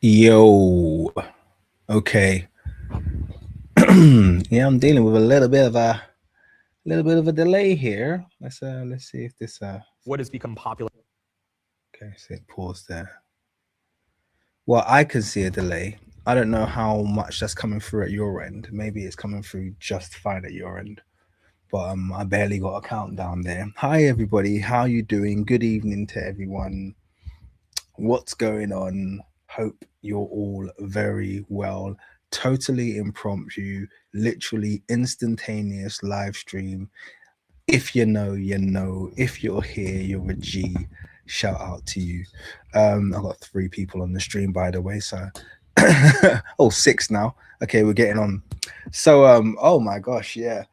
Yo, okay. Yeah, I'm dealing with a little bit of a delay here. Let's see if this What has become popular? okay, so pause there. Well, I can see a delay. I don't know how much that's coming through at your end. Maybe it's coming through just fine at your end. But I barely got a countdown there. Hi everybody, how you doing? Good evening to everyone. What's going on? Hope you're all very well. Totally impromptu, literally instantaneous live stream. If you know, you know. If you're here, you're a G. Shout out to you. I've got 3 people on the stream, by the way. So, oh, 6 now. Okay, we're getting on. So, oh my gosh, yeah.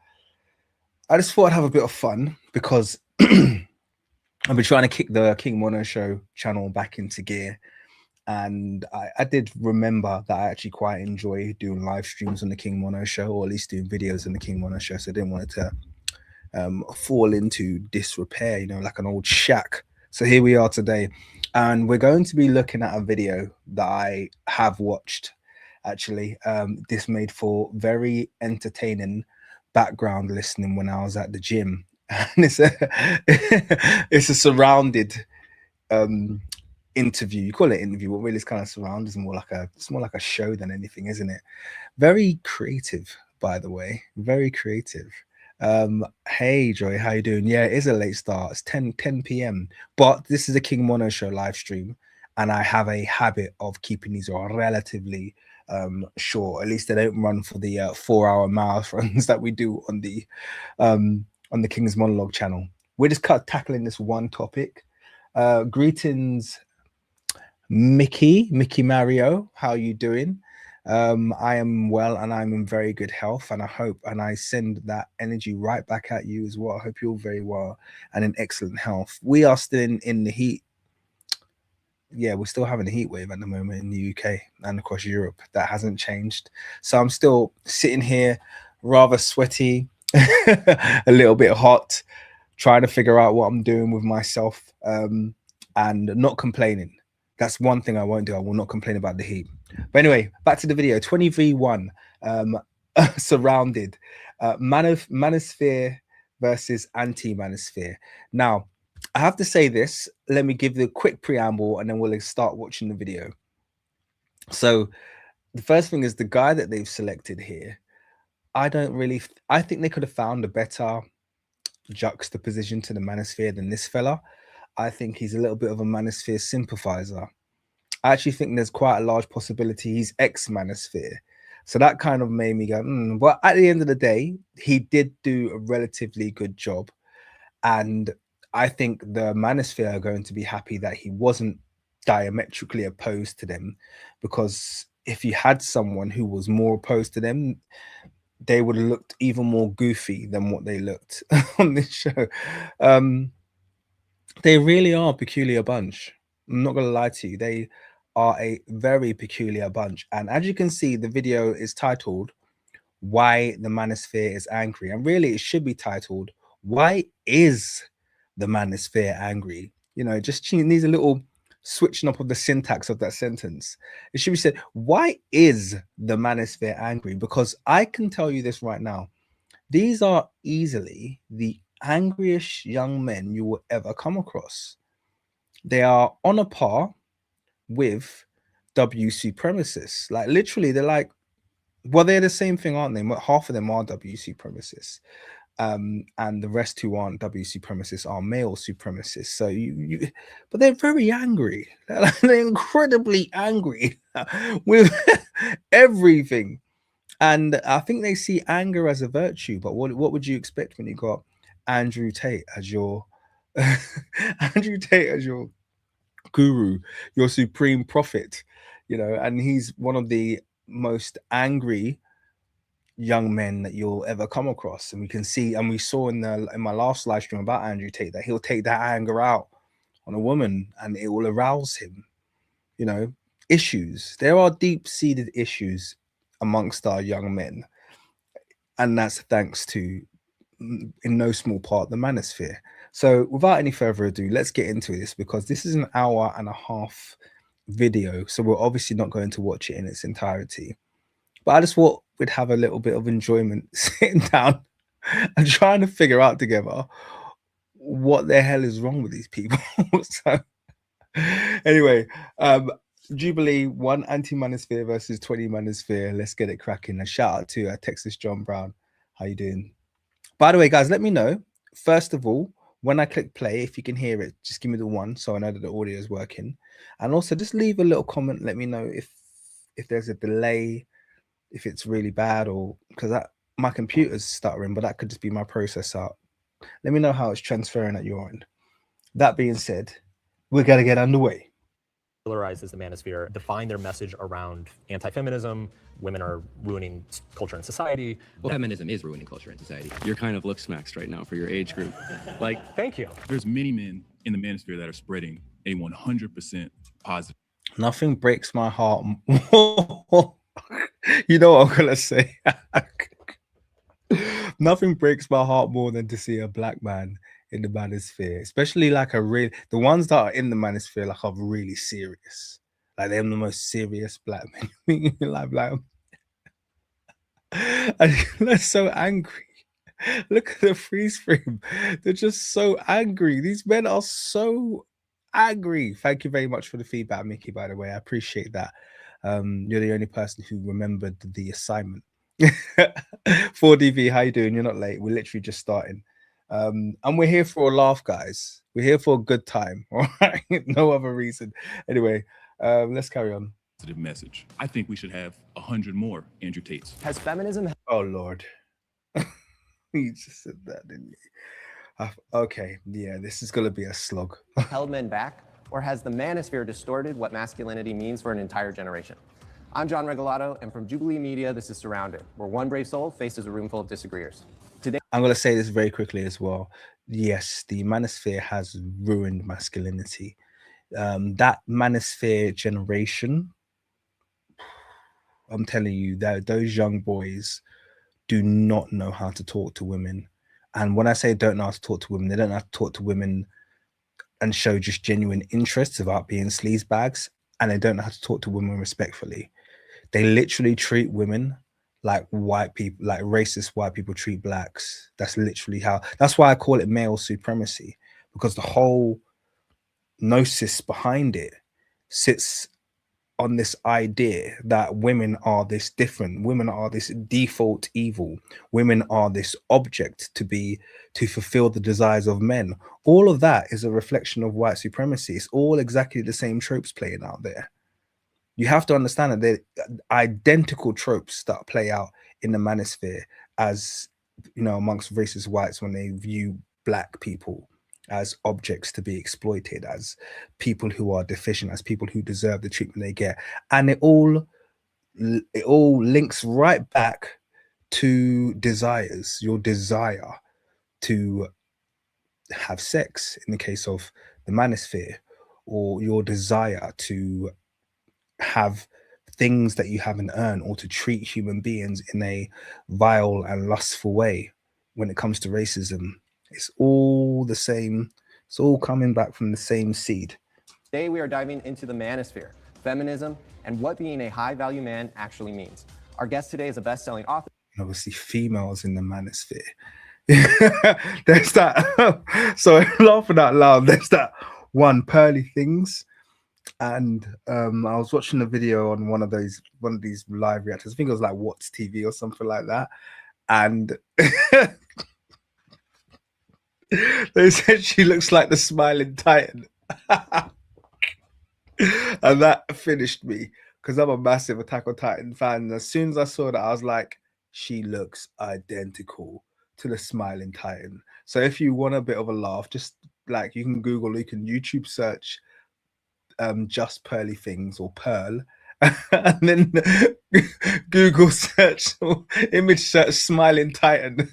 I just thought I'd have a bit of fun because I've been trying to kick the King Mono Show channel back into gear. And I did remember that I actually quite enjoy doing live streams on the King Mono Show, or at least doing videos on the King Mono Show. So I didn't want it to fall into disrepair, like an old shack. So here we are today, and we're going to be looking at a video that I have watched. Actually, this made for very entertaining background listening when I was at the gym, and it's a surrounded um interview. You call it interview, but really it's kind of surrounded. It's more like a show than anything, isn't it? Very creative, by the way. Very creative. Hey Joy, how you doing? Yeah, it is a late start. It's 10 p.m. But this is a King Mono Show live stream, and I have a habit of keeping these relatively short. At least they don't run for the 4-hour marathons that we do on the King's Monologue channel. We're just tackling this one topic. Greetings, Mickey Mario. How you doing? I am well, and I'm in very good health, and I hope, and I send that energy right back at you as well. I hope you're very well and in excellent health. We are still in the heat. Yeah, we're still having a heat wave at the moment in the UK and across Europe. That hasn't changed. So I'm still sitting here rather sweaty, a little bit hot, trying to figure out what I'm doing with myself, and not complaining. That's one thing I won't do. I will not complain about the heat. But anyway, back to the video. 20v1, surrounded, Manosphere versus anti-Manosphere. Now, I have to say this. Let me give the quick preamble, and then we'll start watching the video. So, the first thing is the guy that they've selected here. I think they could have found a better juxtaposition to the Manosphere than this fella. I think he's a little bit of a Manosphere sympathizer. I actually think there's quite a large possibility he's ex-Manosphere. So that kind of made me go, But at the end of the day, he did do a relatively good job. And I think the Manosphere are going to be happy that he wasn't diametrically opposed to them, because if you had someone who was more opposed to them, they would have looked even more goofy than what they looked on this show. They really are a peculiar bunch. I'm not going to lie to you. They are a very peculiar bunch. And as you can see, the video is titled Why the Manosphere is Angry. And really, it should be titled Why is the Manosphere Angry? Just needs a little switching up of the syntax of that sentence. It should be said, Why is the Manosphere angry? Because I can tell you this right now. These are easily the angriest young men you will ever come across. They are on a par with W supremacists. Like literally, they're like, well, they're the same thing, aren't they? Half of them are W supremacists. And the rest who aren't W supremacists are male supremacists. So but they're very angry. They're incredibly angry with everything. And I think they see anger as a virtue. But what would you expect when you got Andrew Tate as your Andrew Tate as your guru, your supreme prophet, and he's one of the most angry young men that you'll ever come across. And we can see, and we saw in my last live stream about Andrew Tate, that he'll take that anger out on a woman and it will arouse him. Issues. There are deep-seated issues amongst our young men, and that's thanks to, in no small part, the Manosphere. So without any further ado, let's get into this, because this is an hour and a half video, so we're obviously not going to watch it in its entirety. But I just thought we'd have a little bit of enjoyment sitting down and trying to figure out together what the hell is wrong with these people. So anyway, Jubilee 1 anti-manosphere versus 20 manosphere. Let's get it cracking. A shout out to Texas John Brown. How you doing? By the way, guys, let me know, first of all, when I click play, if you can hear it, just give me the one so I know that the audio is working. And also just leave a little comment. Let me know if there's a delay, if it's really bad, or because my computer's stuttering, but that could just be my processor. Let me know how it's transferring at your end. That being said, we're going to get underway. Polarized as the manosphere, define their message around anti-feminism, women are ruining culture and society. Well, feminism is ruining culture and society. You're kind of lip-smacked right now for your age group. Like, thank you. There's many men in the manosphere that are spreading a 100% positive. Nothing breaks my heart more. You know what I'm going to say? Nothing breaks my heart more than to see a black man in the manosphere, especially like the ones that are in the manosphere like are really serious, like they're the most serious black men like and they're so angry. Look at the freeze frame. They're just so angry. These men are so angry. Thank you very much for the feedback, Mickey, by the way. I appreciate that. You're the only person who remembered the assignment. 4DV, how you doing? You're not late. We're literally just starting. And we're here for a laugh, guys. We're here for a good time. All right. No other reason. Anyway, let's carry on. Positive message. I think we should have 100 more Andrew Tates. Has feminism... Oh, Lord. You just said that, didn't you? Okay. Yeah, this is going to be a slog. held men back, or has the manosphere distorted what masculinity means for an entire generation? I'm John Regalado, and from Jubilee Media, this is Surrounded, where one brave soul faces a room full of disagreeers. Today, I'm going to say this very quickly as well. Yes, the manosphere has ruined masculinity. That manosphere generation, I'm telling you, that those young boys do not know how to talk to women. And when I say don't know how to talk to women, they don't know how to talk to women and show just genuine interest without being sleazebags. And they don't know how to talk to women respectfully. They literally treat women like white people, like racist white people treat blacks. That's literally that's why I call it male supremacy, because the whole gnosis behind it sits on this idea that women are this different, women are this default evil, women are this object to fulfill the desires of men. All of that is a reflection of white supremacy. It's all exactly the same tropes playing out there. You have to understand that they're identical tropes that play out in the manosphere, as you know, amongst racist whites when they view black people as objects to be exploited, as people who are deficient, as people who deserve the treatment they get. And it all links right back to desires, your desire to have sex in the case of the manosphere, or your desire to have things that you haven't earned, or to treat human beings in a vile and lustful way. When it comes to racism, it's all the same. It's all coming back from the same seed. Today we are diving into the manosphere, feminism, and what being a high-value man actually means. Our guest today is a best-selling author. And obviously, females in the manosphere. There's that. So laughing out loud. There's that one, Pearly Things. And I was watching a video on one of these live reactors. I think it was like What's TV or something like that. And they said she looks like the Smiling Titan. And that finished me, because I'm a massive Attack on Titan fan. And as soon as I saw that, I was like, she looks identical to the Smiling Titan. So if you want a bit of a laugh, just like you can Google, you can YouTube search just Pearly Things or Pearl, and then Google search or image search Smiling Titan.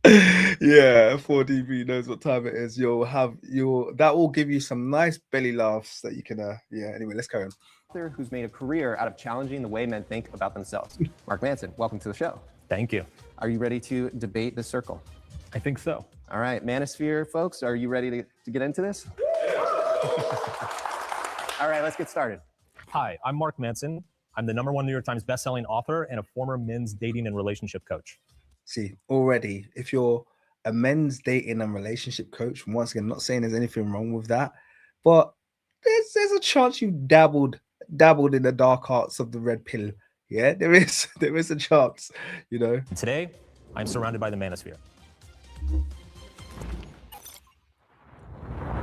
Yeah, 4DB knows what time it is. That will give you some nice belly laughs that you can yeah, anyway, let's carry on. Author who's made a career out of challenging the way men think about themselves. Mark Manson, welcome to the show. Thank you. Are you ready to debate the circle? I think so. All right, Manosphere folks, are you ready to get into this? All right, let's get started. Hi, I'm Mark Manson. I'm the #1 New York Times bestselling author and a former men's dating and relationship coach. See, already, if you're a men's dating and relationship coach, once again, not saying there's anything wrong with that, but there's a chance you dabbled in the dark arts of the red pill. Yeah, there is a chance, you know. Today, I'm surrounded by the Manosphere.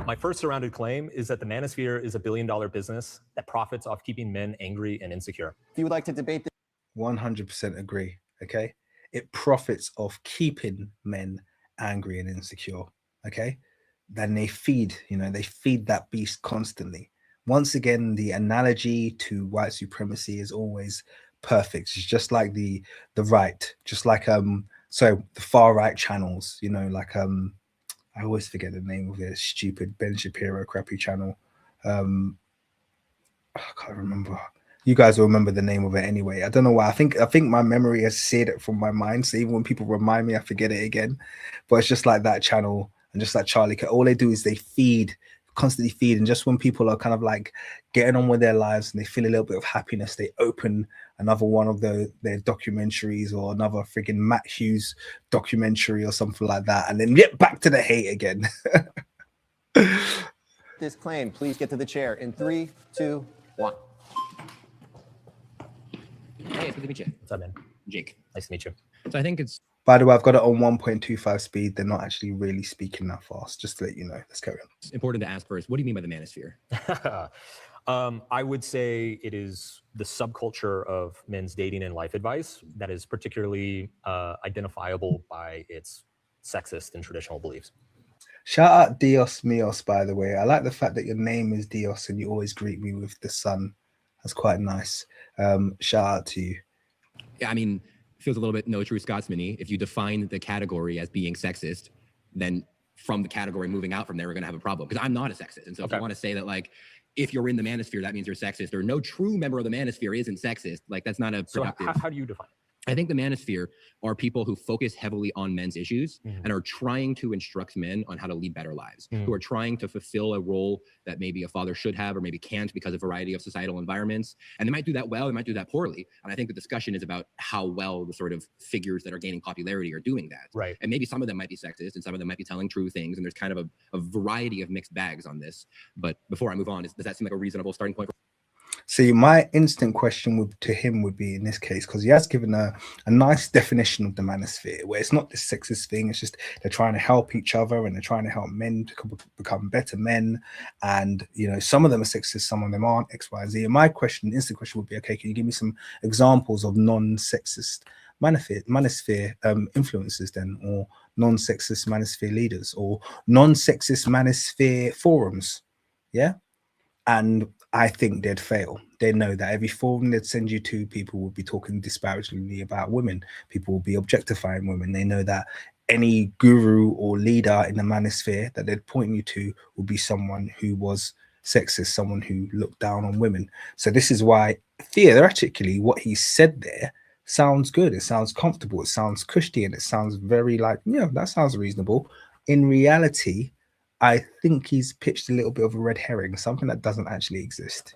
My first surrounded claim is that the Manosphere is a billion-dollar business that profits off keeping men angry and insecure. If you would like to debate this, 100% agree. Okay, it profits off keeping men angry and insecure. Okay, then they feed that beast constantly. Once again, the analogy to white supremacy is always perfect. It's just like the right, just like the far right channels, you know, like I always forget the name of it, stupid Ben Shapiro crappy channel. I can't remember. You guys will remember the name of it anyway. I don't know why. I think my memory has seared it from my mind. So even when people remind me, I forget it again. But it's just like that channel and just like Charlie. All they do is they constantly feed. And just when people are kind of like getting on with their lives and they feel a little bit of happiness, they open another one of their documentaries or another freaking Matt Hughes documentary or something like that, and then get back to the hate again. this claim, please get to the chair in 3, 2, 1. Hey, it's good to meet you. What's up, man? Jake. Nice to meet you. So I think it's By the way, I've got it on 1.25 speed. They're not actually really speaking that fast. Just to let you know. Let's carry on. important to ask first, what do you mean by the Manosphere? I would say it is the subculture of men's dating and life advice that is particularly identifiable by its sexist and traditional beliefs. Shout out Dios Mios, by the way. I like the fact that your name is Dios and you always greet me with the sun. That's quite nice. Shout out to you. Yeah, I mean, feels a little bit no true Scotsman-y. If you define the category as being sexist, then from the category moving out from there, we're going to have a problem. Because I'm not a sexist. And so if you want to say that, like, if you're in the Manosphere, that means you're sexist, or no true member of the Manosphere isn't sexist, like, that's not a productive... So how do you define it? I think the Manosphere are people who focus heavily on men's issues and are trying to instruct men on how to lead better lives, who are trying to fulfill a role that maybe a father should have or maybe can't because of a variety of societal environments. And they might do that well, they might do that poorly. And I think the discussion is about how well the sort of figures that are gaining popularity are doing that. Right. And maybe some of them might be sexist and some of them might be telling true things. And there's kind of a variety of mixed bags on this. But before I move on, does that seem like a reasonable starting point? See, my instant question to him would be in this case, because he has given a nice definition of the Manosphere, where it's not this sexist thing. It's just they're trying to help each other and they're trying to help men to become better men. And, you know, some of them are sexist, some of them aren't, X, Y, Z. And my instant question would be, okay, can you give me some examples of non-sexist Manosphere influences then, or non-sexist Manosphere leaders, or non-sexist Manosphere forums? Yeah. And I think they'd fail. They know that every forum they'd send you to, people will be talking disparagingly about women. People will be objectifying women. They know that any guru or leader in the Manosphere that they'd point you to will be someone who was sexist, someone who looked down on women. So this is why theoretically what he said there sounds good. It sounds comfortable. It sounds cushy, and it sounds very like, yeah, that sounds reasonable. In reality, I think he's pitched a little bit of a red herring, something that doesn't actually exist.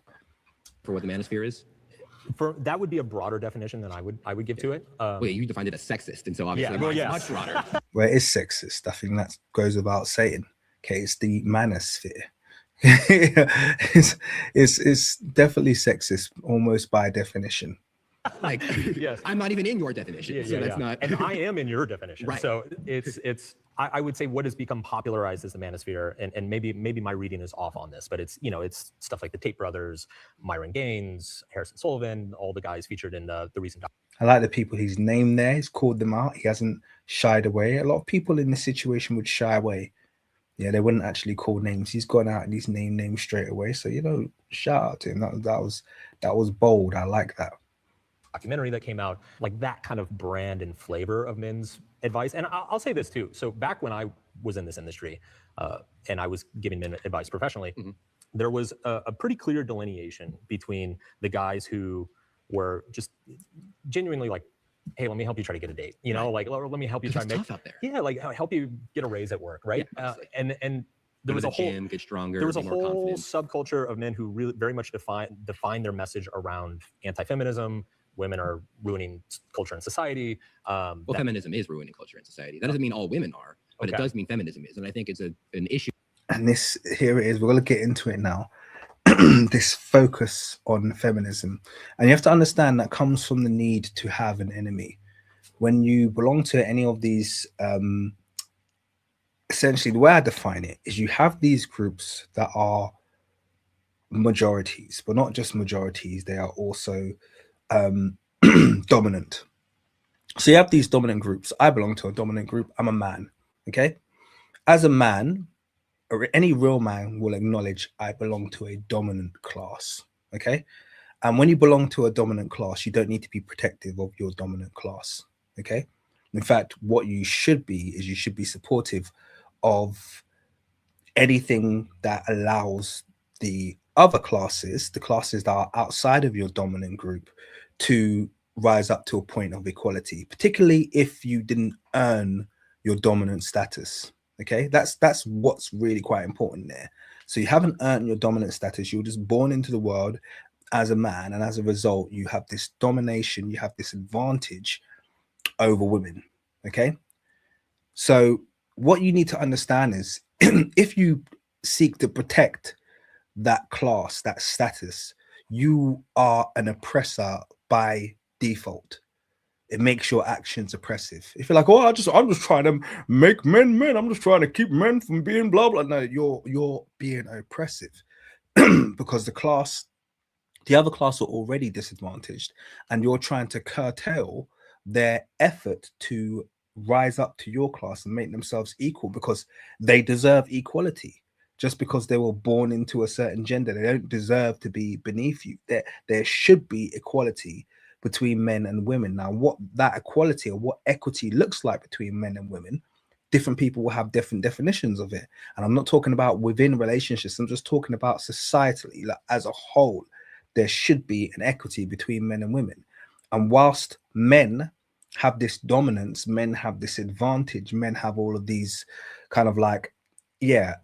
For what the Manosphere is? That would be a broader definition than I would give to it. Well, you defined it as sexist, and so obviously much broader. Well, it is sexist. I think that goes without saying. Okay, it's the Manosphere. it's definitely sexist, almost by definition. Like, yes. I'm not even in your definition, so that's not. And I am in your definition. Right. So it's. I would say what has become popularized as the Manosphere, and maybe my reading is off on this, but it's, you know, it's stuff like the Tate brothers, Myron Gaines, Harrison Sullivan, all the guys featured in the recent. I like the people he's named there. He's called them out. He hasn't shied away. A lot of people in this situation would shy away. Yeah, they wouldn't actually call names. He's gone out and he's named names straight away. So, you know, shout out to him. That was bold. I like that. Documentary that came out, like that kind of brand and flavor of men's advice. And I'll say this too. So back when I was in this industry and I was giving men advice professionally, there was a pretty clear delineation between the guys who were just genuinely like, hey, let me help you try to get a date. You know, like, let me help you try to make tough out there. Yeah, like help you get a raise at work, right? Yeah, and there was to a the whole gym, get stronger, there was a be more whole confident. subculture of men who really very much define their message around anti-feminism. Women are ruining culture and society. Well, feminism is ruining culture and society. That doesn't mean all women are, but it does mean feminism is, and I think it's an issue. And this, here it is. We're going to get into it now. This focus on feminism, and you have to understand that comes from the need to have an enemy. When you belong to any of these, essentially the way I define it is you have these groups that are majorities, but not just majorities, they are also dominant. So you have these dominant groups. I belong to a dominant group. I'm a man. Okay. As a man, or any real man will acknowledge I belong to a dominant class. Okay. And when you belong to a dominant class, you don't need to be protective of your dominant class. Okay. In fact, what you should be is you should be supportive of anything that allows the other classes, the classes that are outside of your dominant group, to rise up to a point of equality, particularly if you didn't earn your dominant status. Okay, that's what's really quite important there. So you haven't earned your dominant status, you're just born into the world as a man, and as a result you have this domination, you have this advantage over women. Okay, so what you need to understand is if you seek to protect that class, that status, you are an oppressor by default. It makes your actions oppressive. If you're like, oh, I'm just trying to make men men, I'm just trying to keep men from being blah blah. No, you're being oppressive because the other class are already disadvantaged, and you're trying to curtail their effort to rise up to your class and make themselves equal because they deserve equality. Just because they were born into a certain gender, they don't deserve to be beneath you. There should be equality between men and women. Now, what that equality or what equity looks like between men and women, different people will have different definitions of it. And I'm not talking about within relationships, I'm just talking about societally, like as a whole. There should be an equity between men and women. And whilst men have this dominance, men have this advantage, men have all of these kind of like,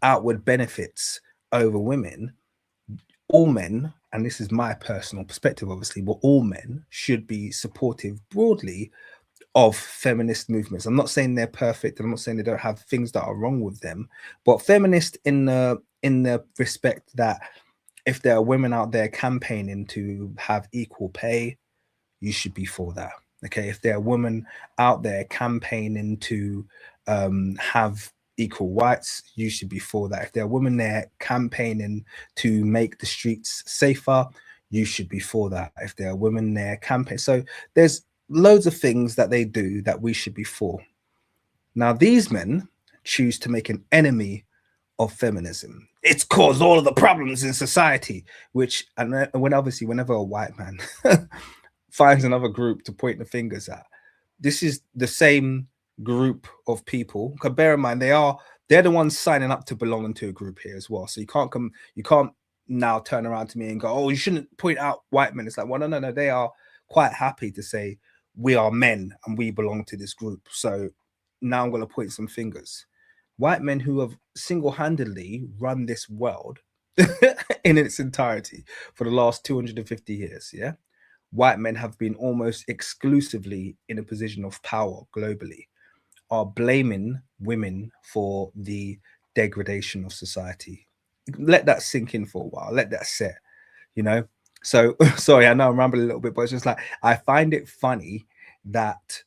outward benefits over women, all men, and this is my personal perspective, obviously, but all men should be supportive broadly of feminist movements. I'm not saying they're perfect. I'm not saying they don't have things that are wrong with them, but feminist in the respect that if there are women out there campaigning to have equal pay, you should be for that. Okay, if there are women out there campaigning to have equal rights, you should be for that. If there are women there campaigning to make the streets safer, you should be for that. If there are women there campaigning, so there's loads of things that they do that we should be for. Now, these men choose to make an enemy of feminism. It's caused all of the problems in society, which, and when obviously whenever a white man finds another group to point the fingers at, this is the same group of people. Because bear in mind, they're the ones signing up to belong into a group here as well. So you can't now turn around to me and go, oh, you shouldn't point out white men. It's like, well, no, they are quite happy to say we are men and we belong to this group. So now I'm going to point some fingers. White men who have single-handedly run this world in its entirety for the last 250 years, yeah? White men have been almost exclusively in a position of power globally, are blaming women for the degradation of society. Let that sink in for a while. Let that set, you know? So, sorry, I know I'm rambling a little bit, but it's just like, I find it funny that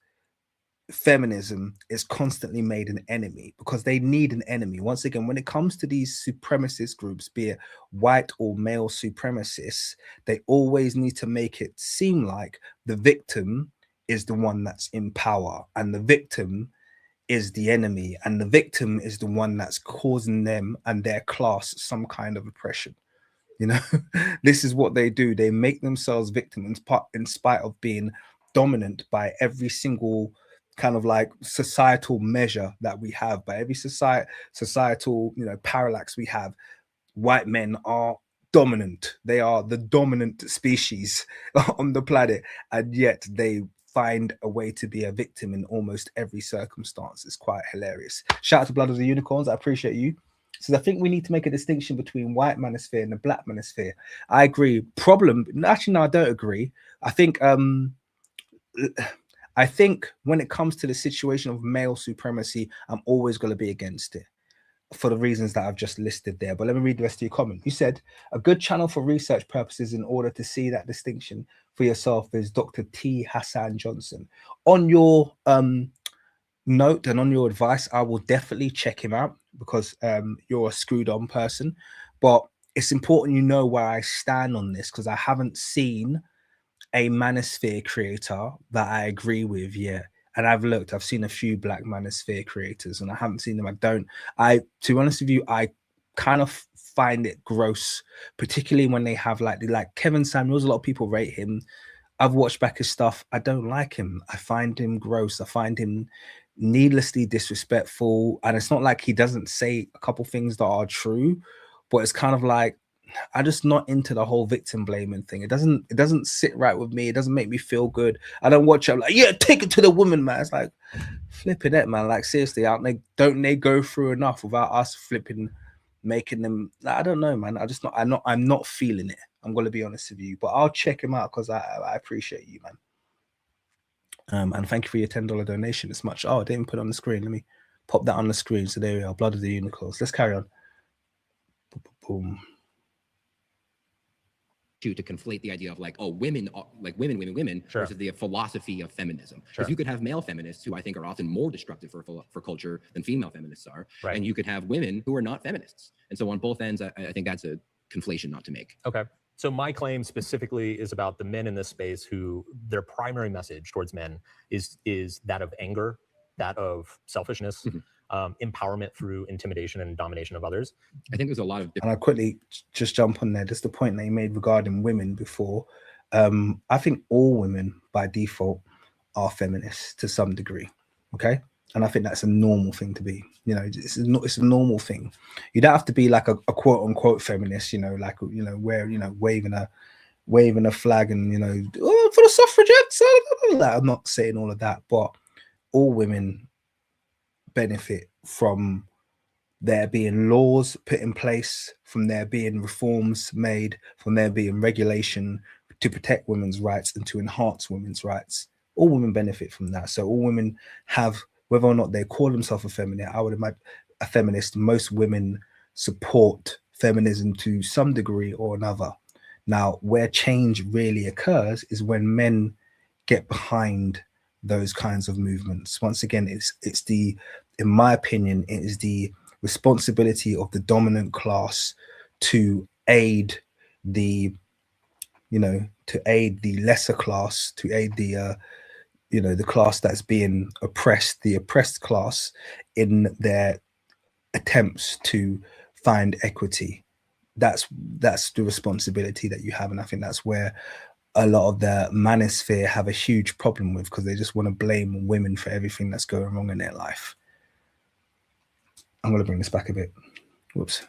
feminism is constantly made an enemy because they need an enemy. Once again, when it comes to these supremacist groups, be it white or male supremacists, they always need to make it seem like the victim is the one that's in power and the victim is the enemy and the victim is the one that's causing them and their class some kind of oppression. You know, this is what they do. They make themselves victims in spite of being dominant by every single kind of like societal measure that we have, by every societal, parallax we have. White men are dominant. They are the dominant species on the planet, and yet they find a way to be a victim in almost every circumstance. It's quite hilarious. Shout out to Blood of the Unicorns. I appreciate you. So I think we need to make a distinction between white manosphere and the black manosphere. I agree. Actually, no, I don't agree. I think when it comes to the situation of male supremacy, I'm always going to be against it for the reasons that I've just listed there. But let me read the rest of your comment. You said a good channel for research purposes in order to see that distinction for yourself is Dr. T. Hassan Johnson. On your note and on your advice, I will definitely check him out because you're a screwed on person. But it's important you know where I stand on this, because I haven't seen a manosphere creator that I agree with yet. And I've seen a few black manosphere creators and I haven't seen them. To be honest with you, I kind of find it gross, particularly when they have like Kevin Samuels. A lot of people rate him. I've watched back his stuff. I don't like him. I find him gross. I find him needlessly disrespectful. And it's not like he doesn't say a couple things that are true, but it's kind of like, I'm just not into the whole victim blaming thing. It doesn't sit right with me. It doesn't make me feel good. I don't watch it. I'm like, yeah, take it to the woman, man. It's like, flipping it, man. Like, seriously, don't they go through enough without us making them? I don't know, man. I'm not feeling it. I'm gonna be honest with you, but I'll check him out because I appreciate you, man. And thank you for your $10 donation. It's much. Oh, I didn't put it on the screen. Let me pop that on the screen. So there we are. Blood of the Unicorns. Let's carry on. Boom. To conflate the idea of like, oh, women are like women Sure. versus the philosophy of feminism. Sure. Because you could have male feminists who I think are often more destructive for culture than female feminists are, Right. and you could have women who are not feminists. And so on both ends, I think that's a conflation not to make. Okay. So my claim specifically is about the men in this space who their primary message towards men is that of anger, that of selfishness, empowerment through intimidation and domination of others. I think there's a lot of And I'll quickly just jump on there. Just the point that you made regarding women before. I think all women by default are feminists to some degree. Okay. And I think that's a normal thing to be. It's a normal thing. You don't have to be like a quote unquote feminist, where, waving a flag and, oh, for the suffragettes. I'm not saying all of that, but all women benefit from there being laws put in place, from there being reforms made, from there being regulation to protect women's rights and to enhance women's rights. All women benefit from that. So all women have, whether or not they call themselves a feminist, I would imagine a feminist, most women support feminism to some degree or another. Now, where change really occurs is when men get behind those kinds of movements. Once again, in my opinion, it is the responsibility of the dominant class to aid the lesser class, to aid the class that's being oppressed, the oppressed class, in their attempts to find equity. That's the responsibility that you have, and I think that's where a lot of the manosphere have a huge problem with, because they just want to blame women for everything that's going wrong in their life. I'm going to bring this back a bit. Whoops.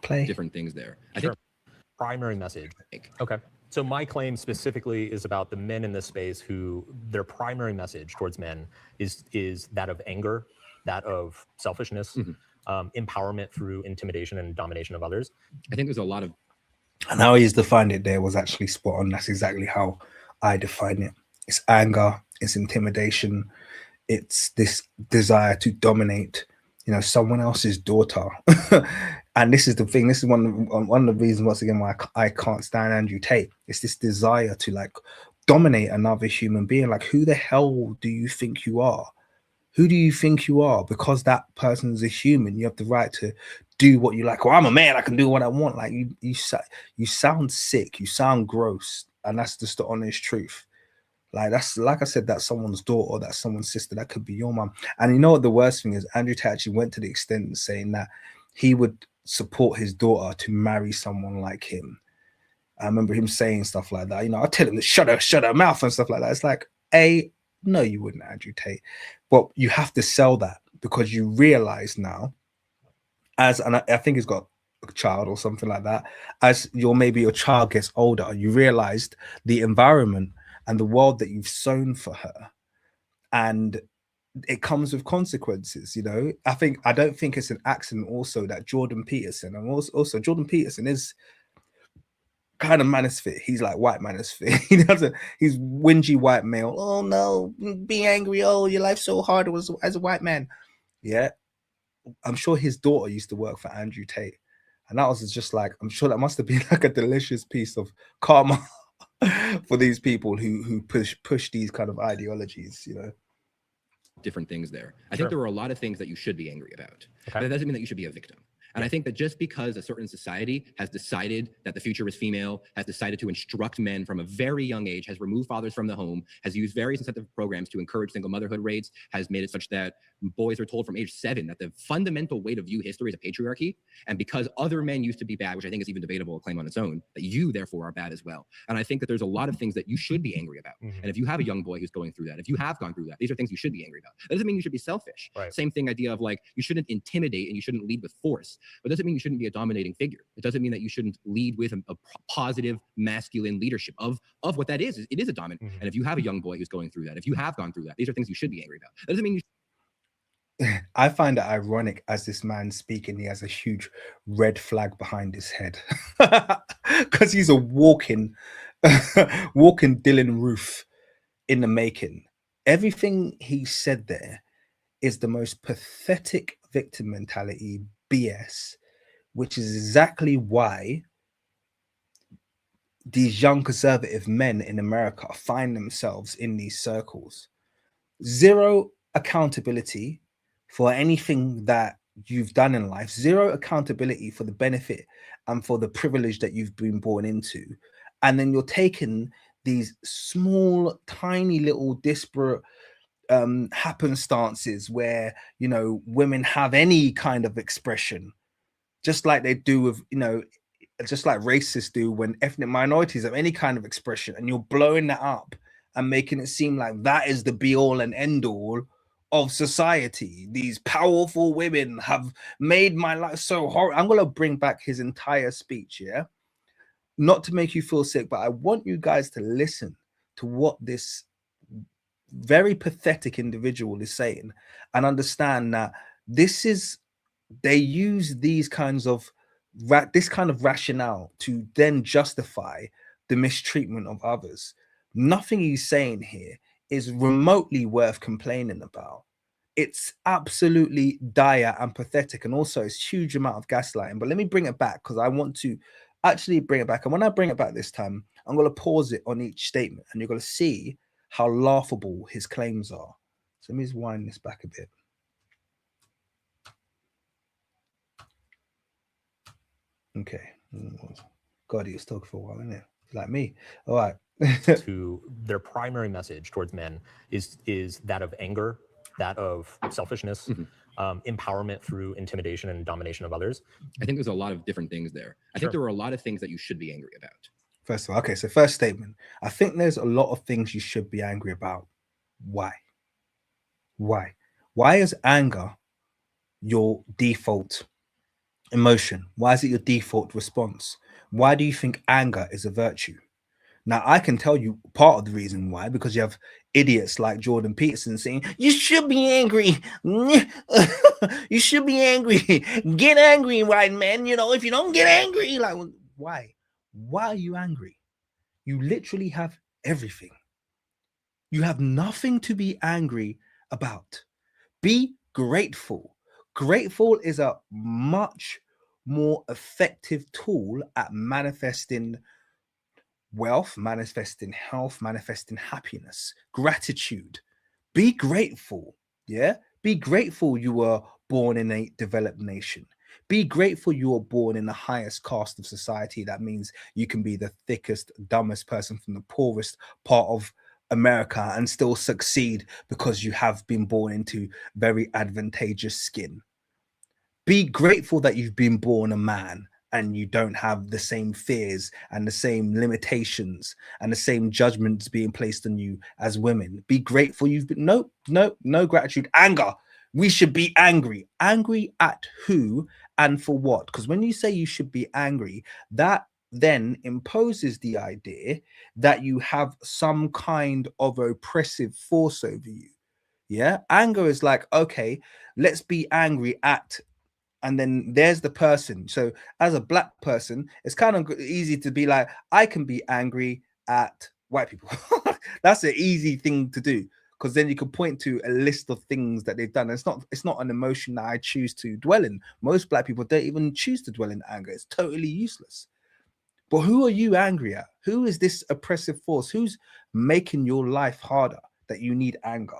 Play. different things there. I Sure. think Primary message. Okay. So my claim specifically is about the men in this space who their primary message towards men is that of anger, that of selfishness, empowerment through intimidation and domination of others. I think there's a lot of And how he's defined it there was actually spot on. That's exactly how I define it. It's anger, it's intimidation, it's this desire to dominate, someone else's daughter. And this is the thing. This is one of the reasons, once again, why I can't stand Andrew Tate. It's this desire to like dominate another human being. Like, who the hell do you think you are? Who do you think you are? Because that person is a human, you have the right to do what you like. Well, I'm a man, I can do what I want. Like, you sound sick, you sound gross, and that's just the honest truth. Like, that's, like I said, that's someone's daughter, that's someone's sister, that could be your mom. And you know what the worst thing is? Andrew Tate actually went to the extent of saying that he would support his daughter to marry someone like him. I remember him saying stuff like that. I tell him to shut her mouth and stuff like that. It's like, no, you wouldn't, Andrew Tate. But you have to sell that, because you realize now, and I think he's got a child or something like that, as maybe your child gets older, you realized the environment and the world that you've sown for her, and it comes with consequences. You know, I don't think it's an accident also that Jordan Peterson, and also Jordan Peterson is kind of manosphere. He's like white manosphere. He's whingy white male. Oh no, be angry. Oh, your life's so hard as a white man. Yeah, I'm sure his daughter used to work for Andrew Tate, and that was just like, I'm sure that must have been like a delicious piece of karma for these people who push these kind of ideologies, you know. Different things there. I Sure. think there are a lot of things that you should be angry about. Okay. But that doesn't mean that you should be a victim. And I think that just because a certain society has decided that the future is female, has decided to instruct men from a very young age, has removed fathers from the home, has used various incentive programs to encourage single motherhood rates, has made it such that boys are told from age 7 that the fundamental way to view history is a patriarchy. And because other men used to be bad, which I think is even debatable a claim on its own, that you therefore are bad as well. And I think that there's a lot of things that you should be angry about. And if you have a young boy who's going through that, if you have gone through that, these are things you should be angry about. That doesn't mean you should be selfish. Right. Same thing idea of like, you shouldn't intimidate and you shouldn't lead with force. But it doesn't mean you shouldn't be a dominating figure. It doesn't mean that you shouldn't lead with a positive masculine leadership of what that is. It is a dominant. And if you have a young boy who's going through that, if you have gone through that, these are things you should be angry about. That doesn't mean you I find it ironic as this man speaking, he has a huge red flag behind his head because he's a walking Dylan Roof in the making. Everything he said there is the most pathetic victim mentality BS, which is exactly why these young conservative men in America find themselves in these circles. Zero accountability for anything that you've done in life, zero accountability for the benefit and for the privilege that you've been born into. And then you're taking these small, tiny little disparate happenstances where, you know, women have any kind of expression, just like they do with, you know, just like racists do when ethnic minorities have any kind of expression, and you're blowing that up and making it seem like that is the be all and end all of society. These powerful women have made my life so horrible. I'm going to bring back his entire speech, yeah? Not to make you feel sick, but I want you guys to listen to what this very pathetic individual is saying and understand that this is, they use these kinds of this kind of rationale to then justify the mistreatment of others. Nothing he's saying here is remotely worth complaining about. It's absolutely dire and pathetic, and also it's huge amount of gaslighting. But let me bring it back because I want to actually bring it back. And when I bring it back this time, I'm going to pause it on each statement, and you're going to see how laughable his claims are. So let me just wind this back a bit. Okay. God, he was talking for a while, isn't it? Like me. All right. To their primary message towards men is that of anger, that of selfishness, empowerment through intimidation and domination of others. I think there's a lot of different things there. I think there are a lot of things that you should be angry about. First of all, okay, so first statement. I think there's a lot of things you should be angry about. Why? Why is anger your default emotion? Why is it your default response? Why do you think anger is a virtue? Now, I can tell you part of the reason why, because you have idiots like Jordan Peterson saying, you should be angry. You should be angry. Get angry, white man. You know, if you don't get angry, like, why? Why are you angry? You literally have everything. You have nothing to be angry about. Be grateful. Grateful is a much more effective tool at manifesting wealth, manifesting health, manifesting happiness, gratitude. Be grateful. Yeah. Be grateful you were born in a developed nation. Be grateful you were born in the highest caste of society. That means you can be the thickest, dumbest person from the poorest part of America and still succeed because you have been born into very advantageous skin. Be grateful that you've been born a man and you don't have the same fears and the same limitations and the same judgments being placed on you as women. Be grateful you've been, no gratitude, anger. We should be angry. Angry at who and for what? Because when you say you should be angry, that then imposes the idea that you have some kind of oppressive force over you. Yeah, anger is like, okay, let's be angry at, and then there's the person. So as a black person, it's kind of easy to be like, I can be angry at white people. That's an easy thing to do, because then you can point to a list of things that they've done. It's not an emotion that I choose to dwell in. Most black people don't even choose to dwell in anger. It's totally useless. But who are you angry at? Who is this oppressive force? Who's making your life harder that you need anger?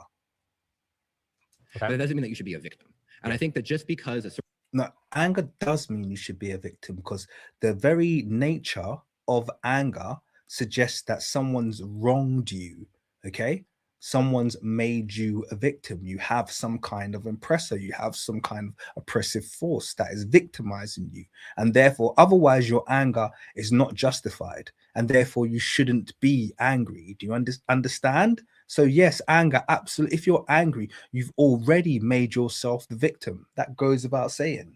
But that doesn't mean that you should be a victim. And I think that just because a certain No, anger does mean you should be a victim, because the very nature of anger suggests that someone's wronged you. Okay. Someone's made you a victim. You have some kind of oppressor. You have some kind of oppressive force that is victimizing you. And therefore, otherwise, your anger is not justified. And therefore, you shouldn't be angry. Do you understand? So, yes, anger, absolutely. If you're angry, you've already made yourself the victim. That goes without saying.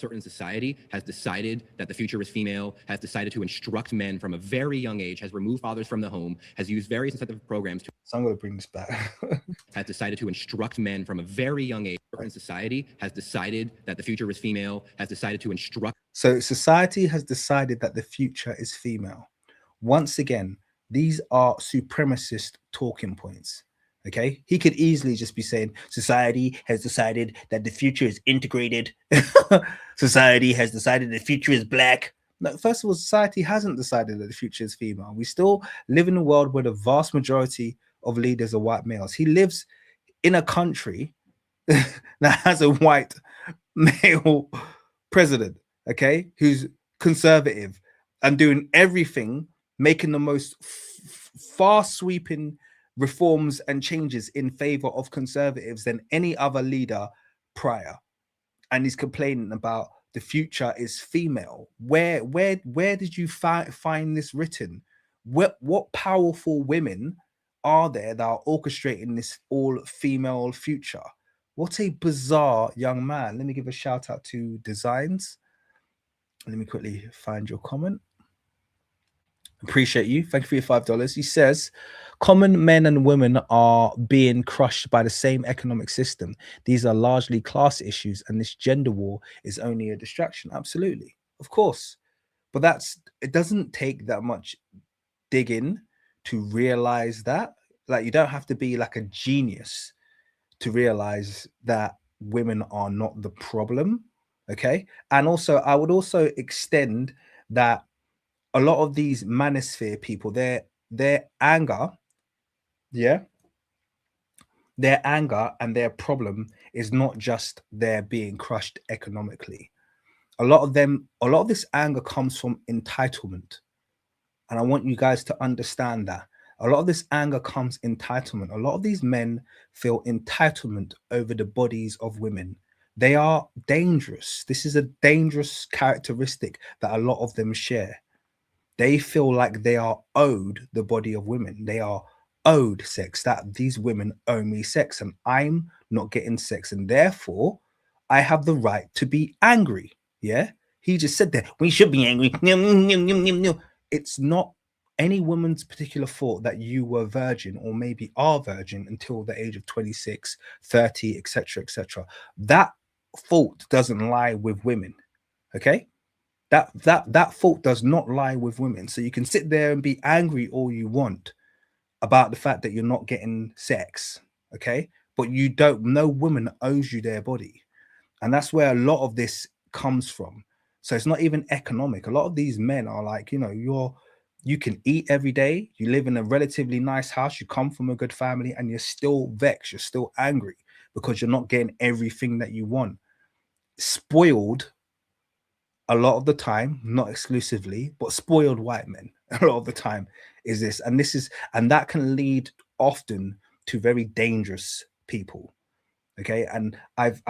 certain society has decided that the future is female, has decided to instruct men from a very young age, has removed fathers from the home, has used various incentive programs to So I'm going to bring this back. has decided to instruct men from a very young age. Certain society has decided that the future is female, has decided to instruct. So society has decided that the future is female. Once again, these are supremacist talking points. Okay, he could easily just be saying society has decided that the future is integrated. Society has decided the future is black. No, first of all, society hasn't decided that the future is female. We still live in a world where the vast majority of leaders are white males. He lives in a country that has a white male president, okay, who's conservative and doing everything, making the most far sweeping reforms and changes in favor of conservatives than any other leader prior. And he's complaining about the future is female. Where did you find this written? What powerful women are there that are orchestrating this all female future? What a bizarre young man. Let me give a shout out to Designs. Let me quickly find your comment. Appreciate you. Thank you for your $5. He says, common men and women are being crushed by the same economic system. These are largely class issues, and this gender war is only a distraction. Absolutely. Of course. But it doesn't take that much digging to realize that. Like, you don't have to be like a genius to realize that women are not the problem. Okay. And also, I would also extend that a lot of these manosphere people, their anger, yeah, their anger and their problem is not just their being crushed economically. A lot of this anger comes from entitlement. And I want you guys to understand that. A lot of this anger comes entitlement. A lot of these men feel entitlement over the bodies of women. They are dangerous. This is a dangerous characteristic that a lot of them share. They feel like they are owed the body of women. They are owed sex, that these women owe me sex and I'm not getting sex. And therefore, I have the right to be angry. Yeah. He just said that we should be angry. It's not any woman's particular fault that you were virgin or maybe are virgin until the age of 26, 30, etc., etc. That fault doesn't lie with women. Okay. That fault does not lie with women. So you can sit there and be angry all you want about the fact that you're not getting sex, okay? But you don't, no woman owes you their body. And that's where a lot of this comes from. So it's not even economic. A lot of these men are like, you can eat every day, you live in a relatively nice house, you come from a good family, and you're still vexed, you're still angry because you're not getting everything that you want. Spoiled a lot of the time, not exclusively, but spoiled white men a lot of the time is this. And that can lead often to very dangerous people. Okay. And I've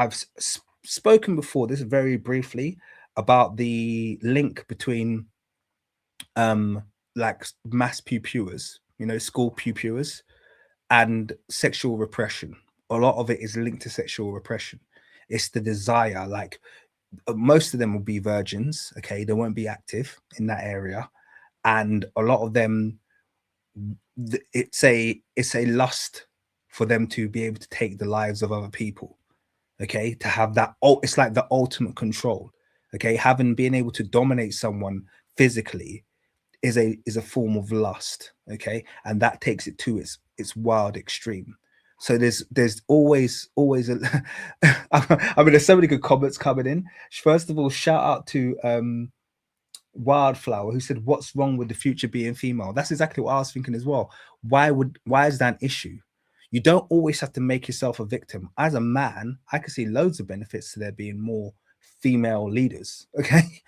spoken before this very briefly about the link between like mass pupils, school pupils, and sexual repression. A lot of it is linked to sexual repression. It's the desire, like, most of them will be virgins, okay? They won't be active in that area. And a lot of them, it's a lust for them to be able to take the lives of other people. Okay, to have that, it's like the ultimate control. Okay, being able to dominate someone physically is a form of lust. Okay, and that takes it to its wild extreme. So there's always a I mean, there's so many good comments coming in. First of all, shout out to Wildflower, who said, "What's wrong with the future being female?" That's exactly what I was thinking as well. Why is that an issue? You don't always have to make yourself a victim. As a man, I can see loads of benefits to there being more female leaders. Okay.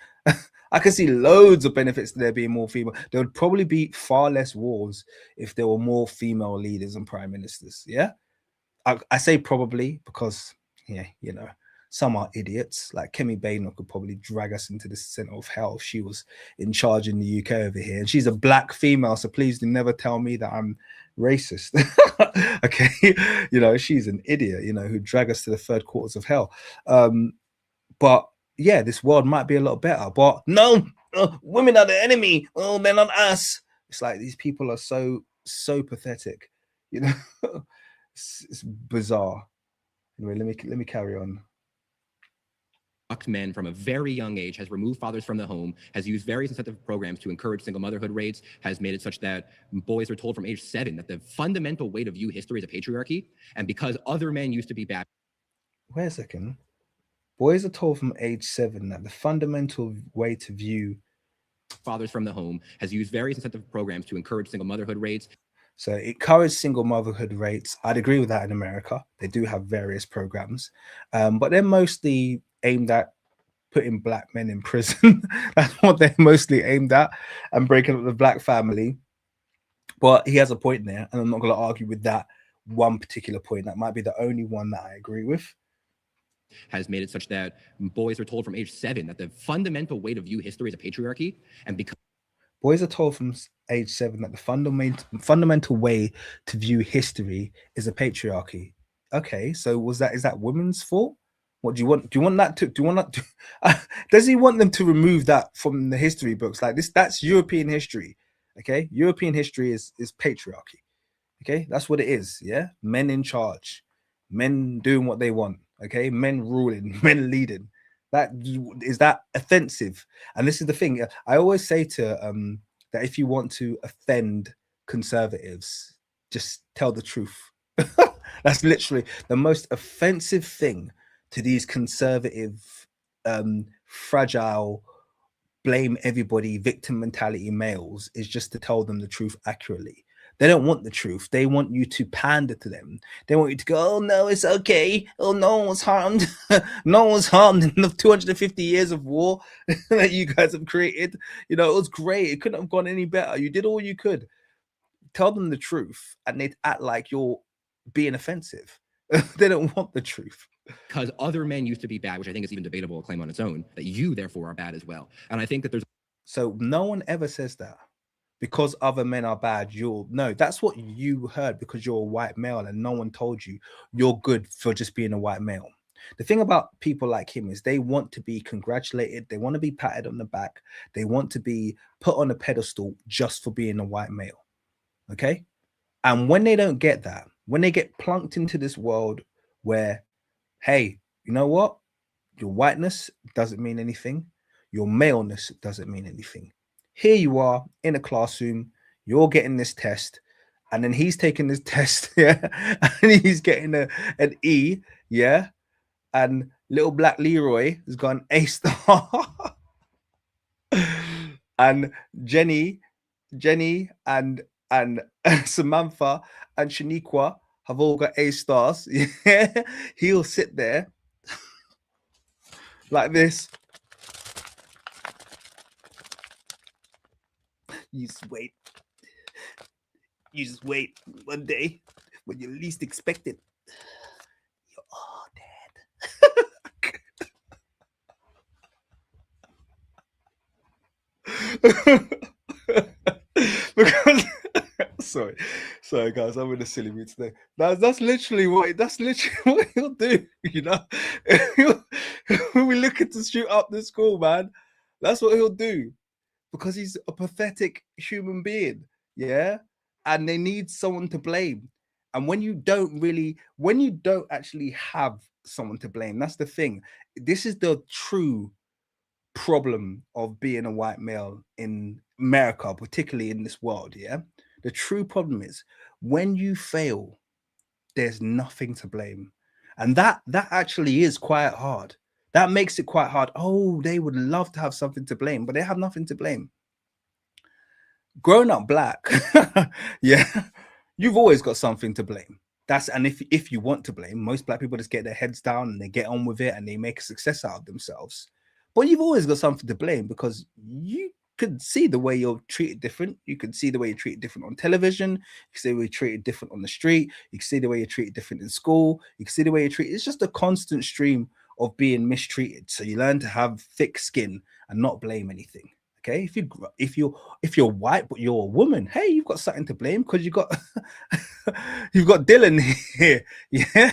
I can see loads of benefits to there being more female. There would probably be far less wars if there were more female leaders and prime ministers. Yeah. I say probably because, yeah, you know, some are idiots. Like Kemi Baynor could probably drag us into the center of hell if she was in charge in the UK over here. And she's a black female, so please do never tell me that I'm racist. Okay, you know, she's an idiot, you know, who drag us to the third quarters of hell. But yeah, this world might be a lot better. But no, women are the enemy. Oh, they're not us. It's like these people are so pathetic, you know. It's bizarre. Anyway, let me carry on. Men from a very young age, has removed fathers from the home, has used various incentive programs to encourage single motherhood rates, has made it such that boys are told from age 7 that the fundamental way to view history is a patriarchy, and because other men used to be bad. Wait a second. Boys are told from age 7 that the fundamental way to view fathers from the home, has used various incentive programs to encourage single motherhood rates. So it encourages single motherhood rates. I'd agree with that in America. They do have various programs, but they're mostly aimed at putting black men in prison. That's what they're mostly aimed at, and breaking up the black family. But he has a point there, and I'm not going to argue with that one particular point. That might be the only one that I agree with. Has made it such that boys are told from age 7 that the fundamental way to view history is a patriarchy, and because boys are told from age 7 that the fundamental way to view history is a patriarchy. Okay, so is that women's fault? What do you want? Do you want that to? Do you want that? To, does he want them to remove that from the history books? Like this, that's European history. Okay, European history is patriarchy. Okay, that's what it is. Yeah, men in charge, men doing what they want. Okay, men ruling, men leading. That is that offensive. And this is the thing. I always say to that if you want to offend conservatives, just tell the truth. That's literally the most offensive thing to these conservative, fragile, blame everybody, victim mentality males, is just to tell them the truth accurately. They don't want the truth. They want you to pander to them. They want you to go, oh, no, it's okay. Oh, no one was harmed. No one was harmed in the 250 years of war that you guys have created. You know, it was great. It couldn't have gone any better. You did all you could. Tell them the truth, and they'd act like you're being offensive. They don't want the truth. Because other men used to be bad, which I think is even debatable a claim on its own, that you, therefore, are bad as well. And I think that there's... So no one ever says that. Because other men are bad, no, that's what you heard because you're a white male and no one told you you're good for just being a white male. The thing about people like him is they want to be congratulated. They want to be patted on the back. They want to be put on a pedestal just for being a white male. Okay. And when they don't get that, when they get plunked into this world where, hey, you know what? Your whiteness doesn't mean anything. Your maleness doesn't mean anything. Here you are in a classroom, you're getting this test, and then he's taking this test, yeah, and he's getting an E, yeah, and little black Leroy has got an A star, and Jenny, and Samantha and Shaniqua have all got A stars. Yeah, he'll sit there like this. You just wait. You just wait. One day, when you least expect it, you're all dead. Because sorry guys, I'm in a silly mood today. That's literally what he'll do. You know, when we looking to shoot up the school, man, that's what he'll do. Because he's a pathetic human being, yeah? And they need someone to blame. And when you don't actually have someone to blame, that's the thing. This is the true problem of being a white male in America, particularly in this world. Yeah. The true problem is when you fail, there's nothing to blame. And that actually is quite hard. That makes it quite hard. Oh, they would love to have something to blame, but they have nothing to blame. Growing up black, yeah, you've always got something to blame. And if you want to blame, most black people just get their heads down and they get on with it and they make a success out of themselves. But you've always got something to blame because you could see the way you're treated different. You could see the way you're treated different on television. You can see the way you're treated different on the street. You can see the way you're treated different in school. You can see the way you're treated. It's just a constant stream of being mistreated. So you learn to have thick skin and not blame anything. Okay, if you're white but you're a woman, hey, you've got something to blame because you've got Dylan here, yeah,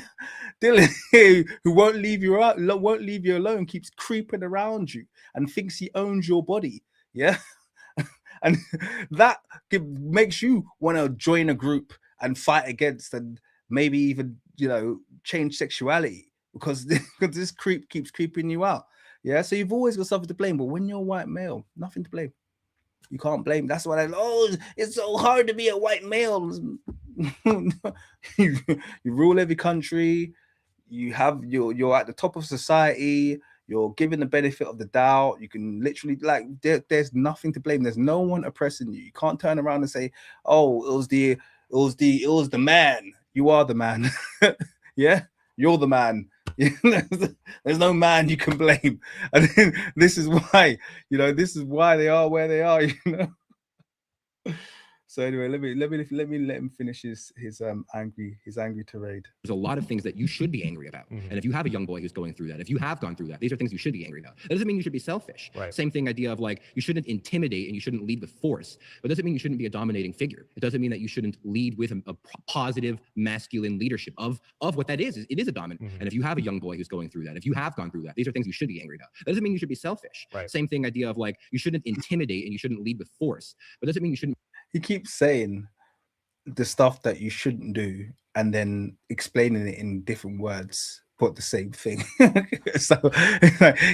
Dylan here who won't leave you alone, keeps creeping around you and thinks he owns your body, yeah, and that makes you want to join a group and fight against and maybe even change sexuality because this creep keeps creeping you out. Yeah, so you've always got something to blame, but when you're a white male, nothing to blame. You can't blame. That's why it's so hard to be a white male. you rule every country. You're at the top of society. You're given the benefit of the doubt. You can literally there's nothing to blame. There's no one oppressing you. You can't turn around and say, "Oh, it was the man." You are the man. Yeah, you're the man. There's no man you can blame, and this is why they are where they are. So anyway, let me let him finish his angry tirade. There's a lot of things that you should be angry about. And if you have a young boy who's going through that, if you have gone through that, these are things you should be angry about. That doesn't mean you should be selfish. Right. Same thing, idea of you shouldn't intimidate and you shouldn't lead with force. But it doesn't mean you shouldn't be a dominating figure. It doesn't mean that you shouldn't lead with a positive masculine leadership of what that is. It is a dominant. And if you have a young boy who's going through that, if you have gone through that, these are things you should be angry about. That doesn't mean you should be selfish. Right. Same thing, idea of you shouldn't intimidate and you shouldn't lead with force. But it doesn't mean you shouldn't. He keeps saying the stuff that you shouldn't do and then explaining it in different words but the same thing. So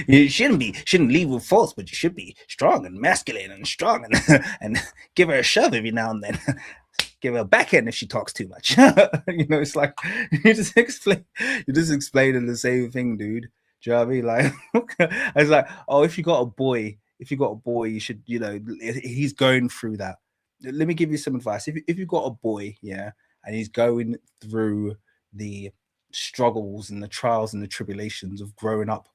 you shouldn't lead with force, but you should be strong and masculine and strong and give her a shove every now and then. Give her a backhand if she talks too much. It's like you're just explaining the same thing, dude. Do you know what I mean? It's like, oh, if you got a boy, you should, he's going through that. Let me give you some advice. If you've got a boy, yeah, and he's going through the struggles and the trials and the tribulations of growing up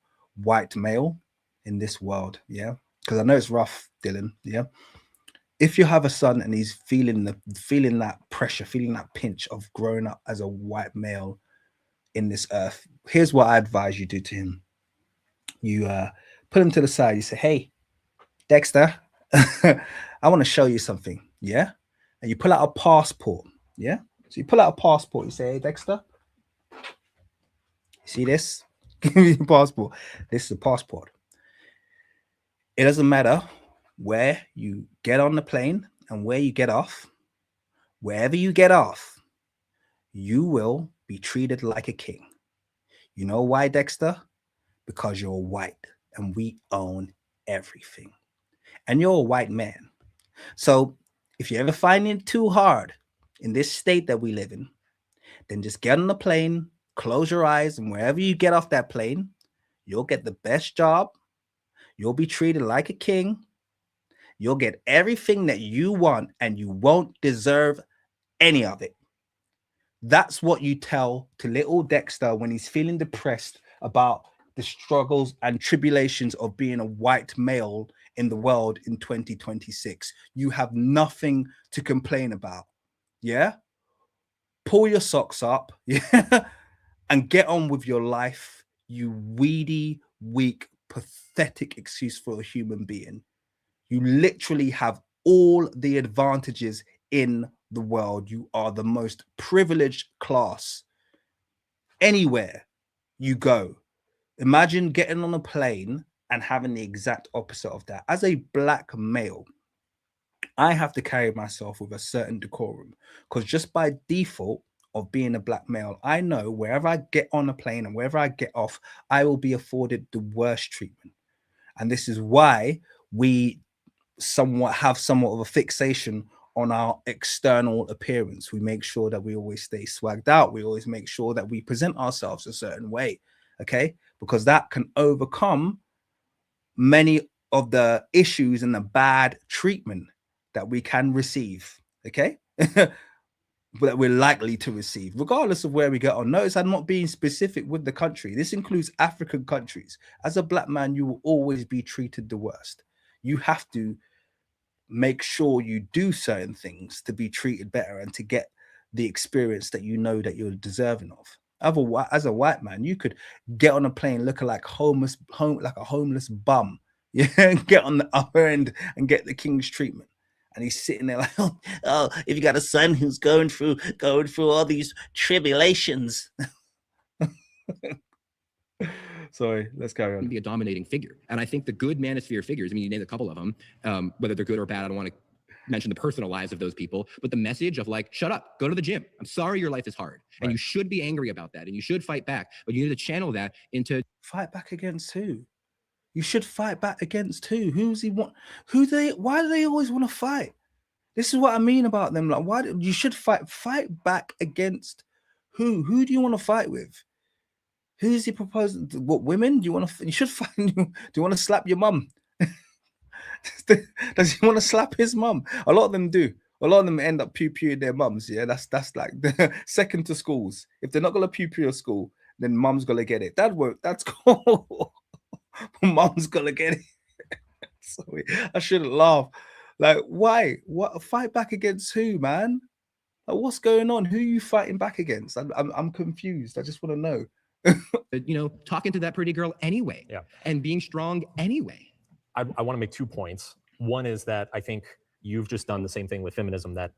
white male in this world, yeah, because I know it's rough, Dylan, yeah. If you have a son and he's feeling that pressure, feeling that pinch of growing up as a white male in this earth, here's what I advise you do to him. You put him to the side. You say, "Hey, Dexter, I want to show you something." Yeah. And you pull out a passport. Yeah. So you pull out a passport. You say, "Hey, Dexter, you see this? Give me your passport. This is a passport. It doesn't matter where you get on the plane and where you get off. Wherever you get off, you will be treated like a king. You know why, Dexter? Because you're white and we own everything. And you're a white man. So if you ever find it too hard in this state that we live in, then just get on the plane, close your eyes, and wherever you get off that plane, you'll get the best job. You'll be treated like a king. You'll get everything that you want, and you won't deserve any of it." That's what you tell to little Dexter when he's feeling depressed about the struggles and tribulations of being a white male in the world in 2026. You have nothing to complain about. Yeah. Pull your socks up. Yeah. And get on with your life, you weedy, weak, pathetic excuse for a human being. You literally have all the advantages in the world. You are the most privileged class anywhere you go. Imagine getting on a plane and having the exact opposite of that. As a black male, I have to carry myself with a certain decorum because just by default of being a black male, I know wherever I get on a plane and wherever I get off, I will be afforded the worst treatment. And this is why we have somewhat of a fixation on our external appearance. We make sure that we always stay swagged out. We always make sure that we present ourselves a certain way, okay? Because that can overcome many of the issues and the bad treatment that we can receive, okay? That we're likely to receive, regardless of where we get on. Notice I'm not being specific with the country. This includes African countries. As a black man, you will always be treated the worst. You have to make sure you do certain things to be treated better and to get the experience that you know that you're deserving of. As a white man, you could get on a plane looking like like a homeless bum. Yeah, get on the upper end and get the king's treatment. And he's sitting there like, oh, if you got a son who's going through all these tribulations. Sorry, let's carry on. Be a dominating figure. And I think the good manosphere figures, I mean, you named a couple of them, whether they're good or bad, I don't want to mention the personal lives of those people, but the message of like, shut up, go to the gym. I'm sorry your life is hard. Right. And you should be angry about that and you should fight back, but you need to channel that into... Fight back against who? You should fight back against who? Why do they always want to fight? This is what I mean about them. Like, why you should fight back against who? Who do you want to fight with? Who's he proposing? What women? You should fight. Do you want to slap your mum? Does he want to slap his mum? A lot of them do. A lot of them end up pew-pewing their mums. Yeah, that's like the second to schools. If they're not gonna pew-pew at school, then mum's gonna get it. That work. That's cool. Mom's gonna get it. Sorry, I shouldn't laugh. Like, why? What? Fight back against who, man? Like, what's going on? Who are you fighting back against? I'm confused. I just want to know. Talking to that pretty girl anyway. Yeah. And being strong anyway. I want to make 2 points. One is that I think you've just done the same thing with feminism that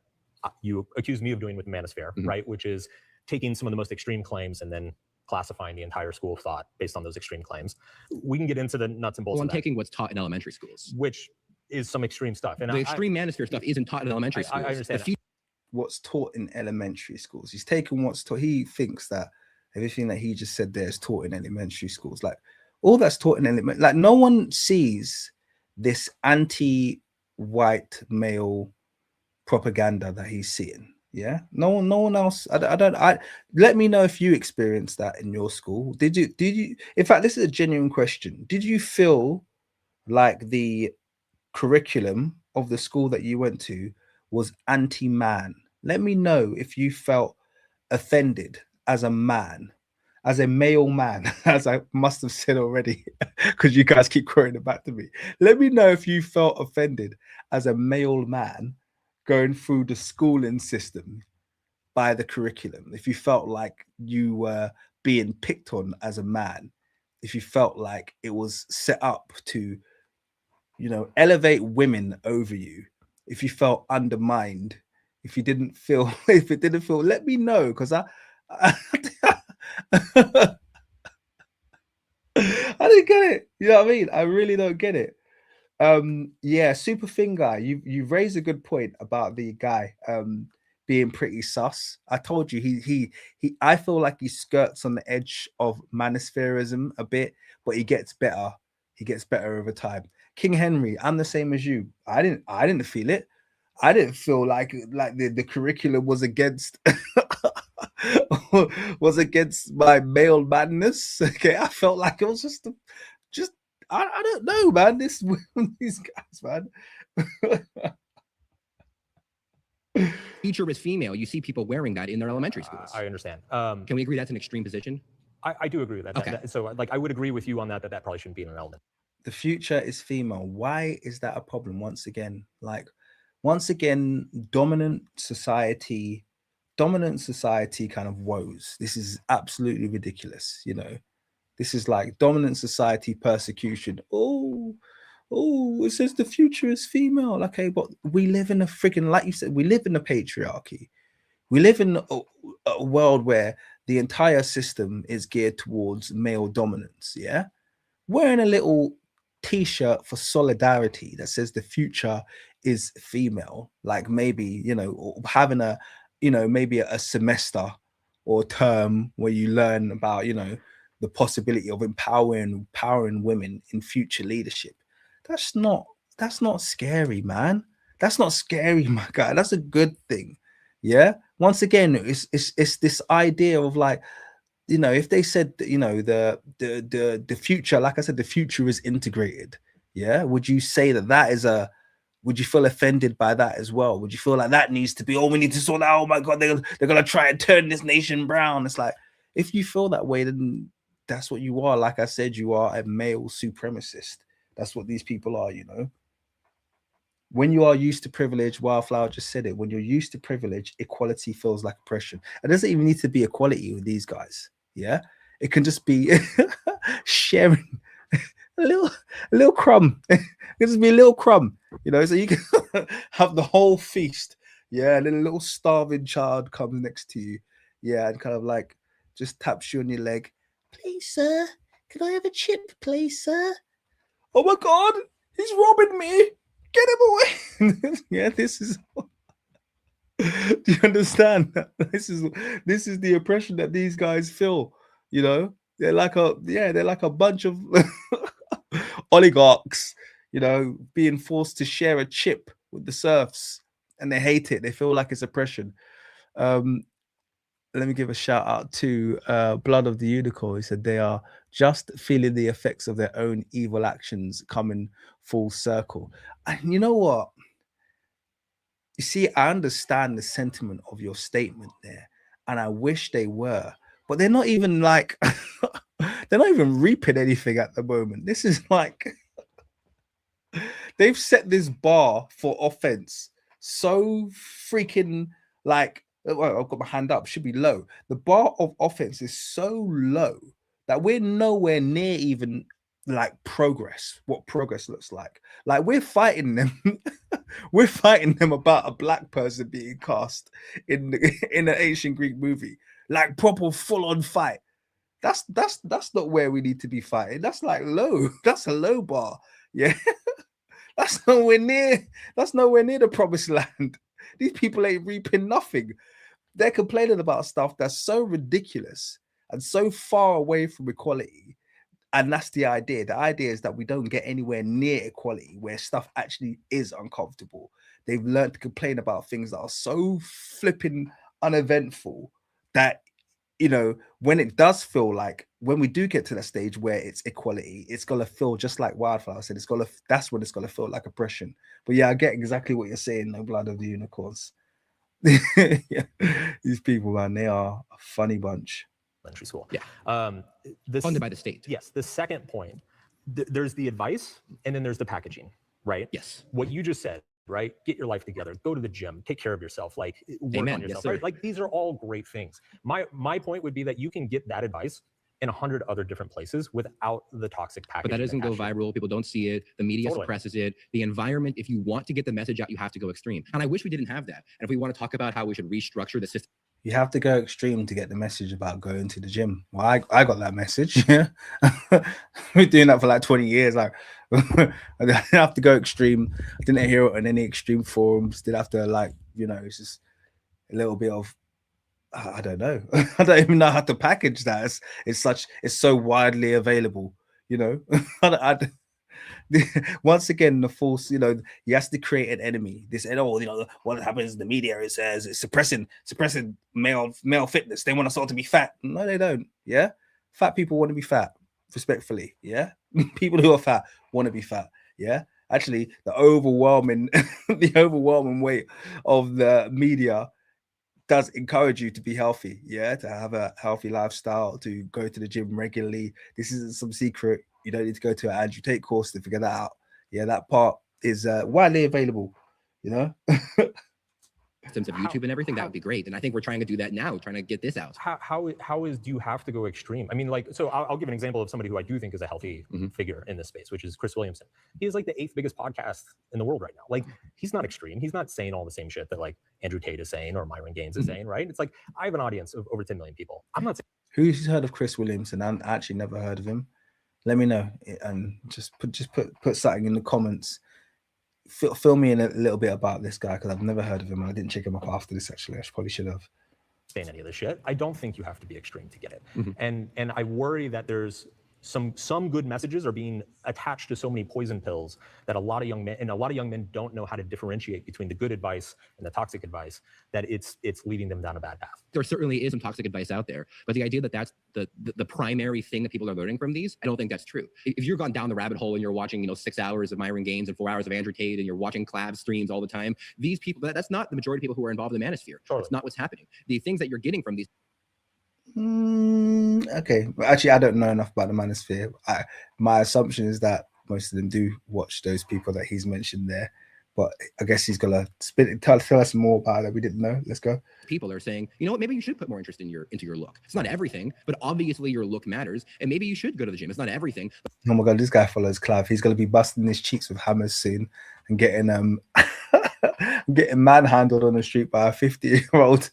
you accused me of doing with Manosphere, right? Which is taking some of the most extreme claims and then classifying the entire school of thought based on those extreme claims. We can get into the nuts and bolts. Well, I'm of that, taking what's taught in elementary schools, which is some extreme stuff. And the extreme Manosphere stuff isn't taught in elementary schools. I understand. What's taught in elementary schools. He's taken what's taught. He thinks that everything that he just said there is taught in elementary schools. Like, all that's taught in elementary. Like, no one sees this anti-white male propaganda that he's seeing. Yeah, no one else. Let me know if you experienced that in your school. Did you? In fact, this is a genuine question. Did you feel like the curriculum of the school that you went to was anti-man? Let me know if you felt offended as a man, as a male man, as I must have said already, because you guys keep quoting it back to me. Let me know if you felt offended as a male man going through the schooling system by the curriculum. If you felt like you were being picked on as a man, if you felt like it was set up to, elevate women over you, if you felt undermined, if it didn't feel, let me know, because I didn't get it. You know what I mean? I really don't get it. Yeah, super finger. You've raised a good point about the guy being pretty sus. I told you he I feel like he skirts on the edge of manospherism a bit, but he gets better. He gets better over time. King Henry, I'm the same as you. I didn't feel it. I didn't feel like the curriculum was against my male madness. Okay, I felt like it was just I don't know, man. These guys, man. Future is female. You see people wearing that in their elementary schools. I understand. Can we agree that's an extreme position? I do agree with that. Okay. So, like, I would agree with you on that probably shouldn't be an element. The future is female. Why is that a problem? Once again, dominant society kind of woes. This is absolutely ridiculous. This is like dominant society persecution. Oh, it says the future is female. Okay, but we live in a freaking, like you said, we live in a patriarchy. We live in a world where the entire system is geared towards male dominance. Yeah, wearing a little t-shirt for solidarity that says the future is female, like maybe having maybe a semester or term where you learn about, the possibility of empowering women in future leadership. That's not scary, man. That's not scary, my guy. That's a good thing. Yeah. Once again, it's this idea of like, if they said that, the future, like I said, the future is integrated. Yeah. Would you say that is would you feel offended by that as well? Would you feel like that needs to be, we need to sort out, oh my God, they're going to try and turn this nation brown? It's like, if you feel that way, then that's what you are. Like I said, you are a male supremacist. That's what these people are, When you are used to privilege, Wildflower just said it, when you're used to privilege, equality feels like oppression. It doesn't even need to be equality with these guys. Yeah. It can just be sharing a little crumb. It can just be a little crumb, so you can have the whole feast. Yeah. And then a little starving child comes next to you. Yeah. And kind of like just taps you on your leg. Please, sir, can I have a chip, please, sir? Oh my God, he's robbing me. Get him away. Yeah, this is. Do you understand? This is the oppression that these guys feel. They're like a bunch of oligarchs, being forced to share a chip with the serfs, and they hate it. They feel like it's oppression. Let me give a shout out to Blood of the Unicorn. He said they are just feeling the effects of their own evil actions coming full circle. And you know what? You see, I understand the sentiment of your statement there, and I wish they were, but they're not even like, they're not even reaping anything at the moment. This is like, they've set this bar for offense so freaking like, well, I've got my hand up, should be low. The bar of offense is so low that we're nowhere near even like what progress looks like. Like we're fighting them. We're fighting them about a black person being cast in an ancient Greek movie, like proper full-on fight. That's not where we need to be fighting. That's like low. That's a low bar. Yeah. That's nowhere near the promised land. These people ain't reaping nothing. They're complaining about stuff that's so ridiculous and so far away from equality. And that's the idea. The idea is that we don't get anywhere near equality where stuff actually is uncomfortable. They've learned to complain about things that are so flipping uneventful that, when it does feel like, when we do get to that stage where it's equality, it's going to feel just like Wildflower said, that's when it's going to feel like oppression. But yeah, I get exactly what you're saying, no Blood of the Unicorns. Yeah. These people, man, they are a funny bunch. Elementary school. Yeah. Funded by the state. Yes. The second point, there's the advice and then there's the packaging, right? Yes. What you just said, right? Get your life together, go to the gym, take care of yourself, like work on yourself, yes, right? Like these are all great things. My point would be that you can get that advice in 100 other different places without the toxic packaging. But that doesn't go viral. People don't see it. The media suppresses it. The environment, if you want to get the message out, you have to go extreme. And I wish we didn't have that. And if we want to talk about how we should restructure the system, you have to go extreme to get the message about going to the gym. Well, I got that message. Yeah. We're doing that for like 20 years. Like, I didn't have to go extreme. I didn't hear it on any extreme forums. Did have to it's just a little bit of, I don't know. I don't even know how to package that. It's so widely available, Once again, the false, he has to create an enemy. This, what happens in the media, it says it's suppressing male fitness. They want us all to be fat. No, they don't. Yeah. Fat people want to be fat, respectfully. Yeah. People who are fat want to be fat. Yeah. Actually, the overwhelming weight of the media does encourage you to be healthy. Yeah. To have a healthy lifestyle, to go to the gym regularly. This isn't some secret. You don't need to go to an Andrew Tate course to figure that out. Yeah, that part is widely available, Systems of YouTube and everything, that would be great. And I think we're trying to do that now, trying to get this out. Do you have to go extreme? I mean, so I'll give an example of somebody who I do think is a healthy figure in this space, which is Chris Williamson. He is like the 8th biggest podcast in the world right now. Like, he's not extreme. He's not saying all the same shit that like Andrew Tate is saying or Myron Gaines is saying, right? It's like, I have an audience of over 10 million people. I'm not saying. Who's heard of Chris Williamson? I've actually never heard of him. Let me know and just put something in the comments. Fill me in a little bit about this guy, because I've never heard of him. I didn't check him up after this, actually. I probably should have. saying any of this shit. I don't think you have to be extreme to get it. Mm-hmm. And I worry that there's some good messages are being attached to so many poison pills that a lot of young men don't know how to differentiate between the good advice and the toxic advice, that it's leading them down a bad path. There certainly is some toxic advice out there, but the idea that that's the primary thing that people are learning from these, I don't think that's true. If you're gone down the rabbit hole and you're watching 6 hours of Myron Gaines and 4 hours of Andrew Tate and you're watching collab streams all the time, these people, that's not the majority of people who are involved in the Manosphere. Totally. It's not what's happening. The things that you're getting from these. Okay, actually, I don't know enough about the Manosphere. My assumption is that most of them do watch those people that he's mentioned there, but I guess he's gonna tell us more about it. We didn't know. Let's go. People are saying, you know what, maybe you should put more interest into your look. It's not everything, but obviously your look matters, and maybe you should go to the gym. It's not everything. Oh my god, this guy follows Clive. He's gonna be busting his cheeks with hammers soon and getting getting manhandled on the street by a 50-year-old.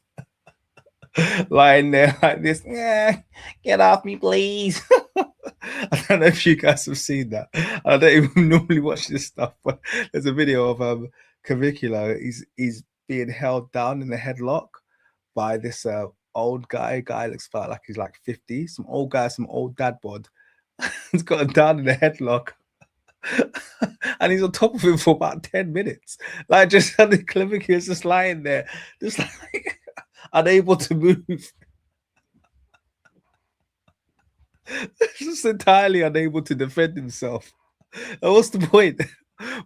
Lying there like this, yeah, get off me, please. I don't know if you guys have seen that. I don't even normally watch this stuff, but there's a video of Cavicula. He's being held down in a headlock by this old guy. Looks like he's like 50. Some old guy, some old dad bod. He's got him down in a headlock. And he's on top of him for about 10 minutes. Like, just Cavicula's just lying there, just like unable to move. Just entirely unable to defend himself. And what's the point?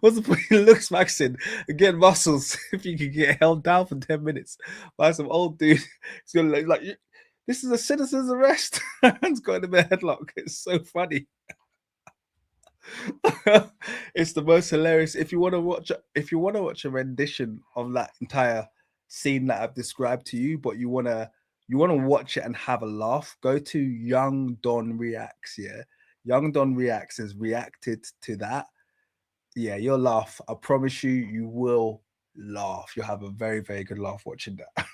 What's the point? He looks Maxin and get muscles if you can get held down for 10 minutes by some old dude. He's gonna like this is a citizen's arrest. He's got him in a headlock. It's so funny. It's the most hilarious. If you want to watch a rendition of that entire scene that I've described to you, but you want to watch it and have a laugh, go to Young Don Reacts. Yeah, Young Don Reacts has reacted to that. Yeah, you'll laugh. I promise you, you will laugh. You'll have a very, very good laugh watching that.